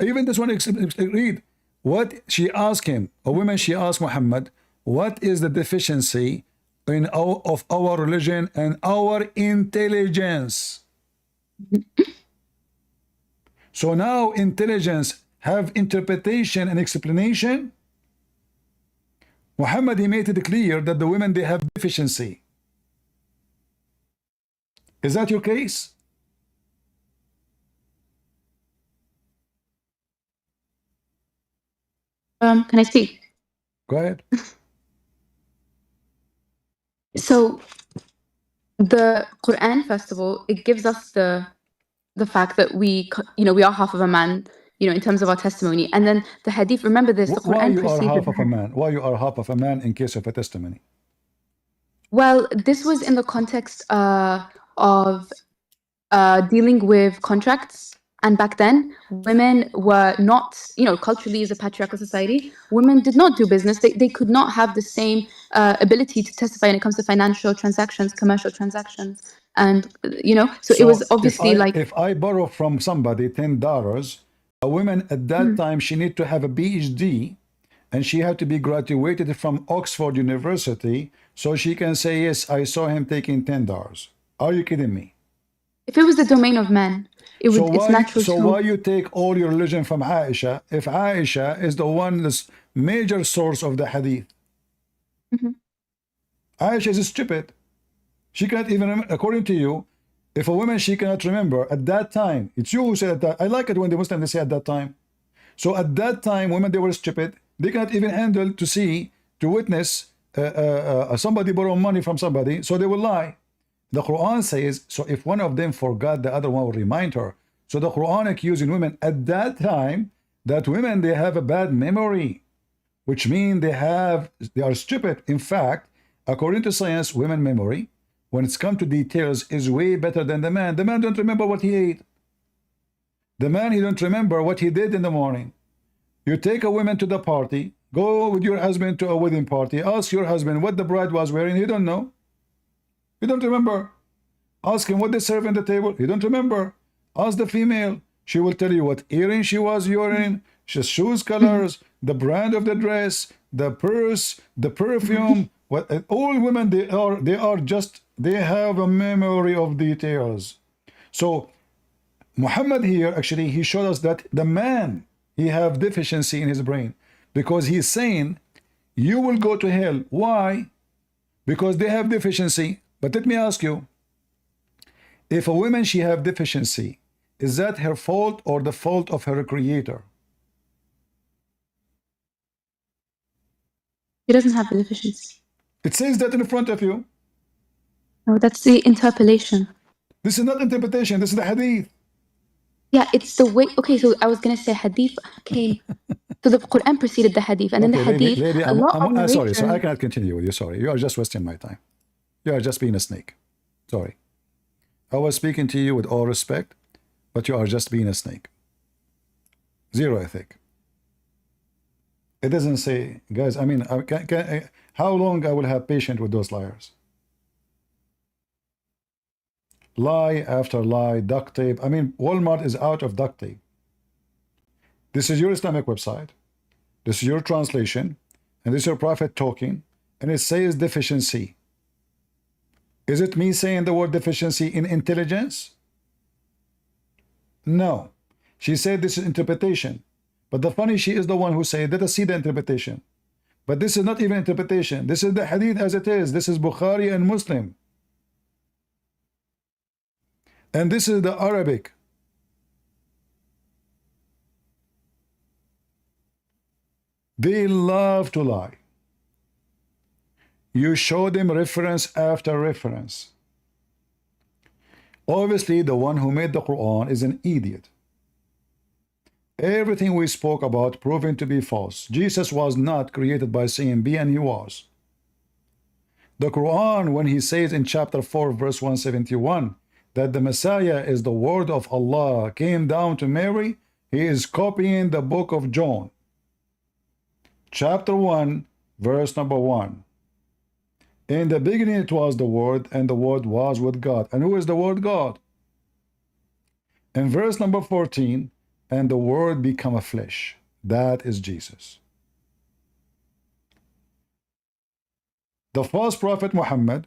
Speaker 1: Even this one read what she asked him. A woman she asked Muhammad, what is the deficiency of our religion and our intelligence? So now intelligence have interpretation and explanation. Muhammad he made it clear that the women they have deficiency. Is that your case?
Speaker 2: Can I speak?
Speaker 1: Go ahead.
Speaker 2: So, the Quran, first of all, it gives us the fact that we are half of a man, in terms of our testimony. And then the hadith, remember this, the
Speaker 1: Why
Speaker 2: Quran
Speaker 1: you are
Speaker 2: precedes the
Speaker 1: half of a
Speaker 2: hadith.
Speaker 1: man? Why you are half of a man in case of a testimony?
Speaker 2: Well, this was in the context of dealing with contracts. And back then, women were not, culturally as a patriarchal society, women did not do business. They could not have the same ability to testify when it comes to financial transactions, commercial transactions. And, so it was
Speaker 1: So
Speaker 2: obviously like,
Speaker 1: if I borrow from somebody $10, a woman at that time she need to have a PhD and she had to be graduated from Oxford University so she can say yes, I saw him taking $10. Are you kidding me?
Speaker 2: if it was the domain of men, it's natural
Speaker 1: So why
Speaker 2: to.
Speaker 1: you take all your religion from Aisha if Aisha is the one that's major source of the hadith?
Speaker 2: Mhm.
Speaker 1: Aisha is stupid. She cannot even remember, according to you, if a woman she cannot remember at that time, it's you who said that. I like it when the Muslims they say at that time. So at that time, women they were stupid. They cannot even handle to witness somebody borrow money from somebody, so they will lie. The Quran says, so if one of them forgot, the other one will remind her. So the Quran accusing women at that time that women they have a bad memory, which means they are stupid. In fact, according to science, women memory, when it's come to details, is way better than the man. The man don't remember what he ate. The man he don't remember what he did in the morning. You take a woman to the party, Go with your husband to a wedding party. Ask your husband what the bride was wearing. He don't know. He don't remember. Ask him what they serve on the table. He don't remember. Ask the female. She will tell you what earring she was wearing, shoes colors, the brand of the dress, the purse, the perfume. What all women they have a memory of details. So Muhammad here actually he showed us that the man he have deficiency in his brain because he's saying you will go to hell. Why? Because they have deficiency. But let me ask you, if a woman she have deficiency, is that her fault or the fault of her creator?
Speaker 2: He doesn't have the deficiency.
Speaker 1: It says that in front of you.
Speaker 2: No, that's the interpolation.
Speaker 1: This is not interpretation, this is the hadith.
Speaker 2: Yeah, it's the way. Okay, so I was gonna say hadith came. So the Quran preceded the hadith, and then the
Speaker 1: Okay,
Speaker 2: hadith.
Speaker 1: lady,
Speaker 2: a lot of
Speaker 1: sorry, so I
Speaker 2: narration.
Speaker 1: cannot continue with you. Sorry, you are just wasting my time. You are just being a snake. Sorry. I was speaking to you with all respect, but you are just being a snake. Zero ethic. It doesn't say, guys, I mean, how long I will have patience with those liars? Lie after lie, duct tape. I mean, Walmart is out of duct tape. This is your Islamic website. This is your translation. And this is your prophet talking. And it says deficiency. Is it me saying the word deficiency in intelligence? No. She said this is interpretation. But the funny, she is the one who said, let us see the interpretation. But this is not even interpretation. This is the hadith as it is. This is Bukhari and Muslim. And this is the Arabic. They love to lie. You show them reference after reference. Obviously, the one who made the Quran is an idiot. Everything we spoke about proven to be false. Jesus was not created by saying be, and he was. The Quran, when he says in chapter 4, verse 171, that the Messiah is the word of Allah, came down to Mary, he is copying the book of John. Chapter 1, verse number 1. In the beginning it was the Word, and the Word was with God. And who is the Word? God. In verse number 14, and the Word became a flesh. That is Jesus. The false prophet Muhammad,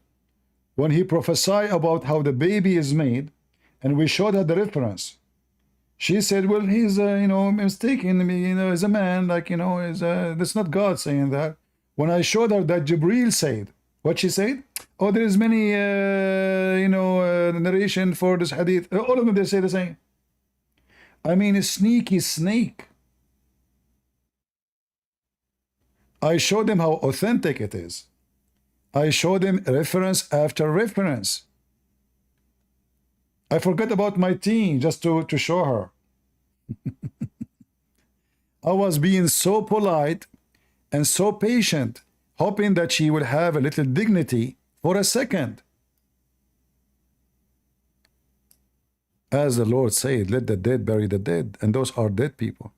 Speaker 1: when he prophesied about how the baby is made, and we showed her the reference, she said, well, he's, mistaken me, as a man, that's not God saying that. When I showed her that Jibril said, what she said? Oh, there is many, narration for this hadith. All of them, they say the same. I mean, a sneaky snake. I showed them how authentic it is. I showed them reference after reference. I forgot about my teen just to show her. I was being so polite and so patient, hoping that she will have a little dignity for a second. As the Lord said, let the dead bury the dead, and those are dead people.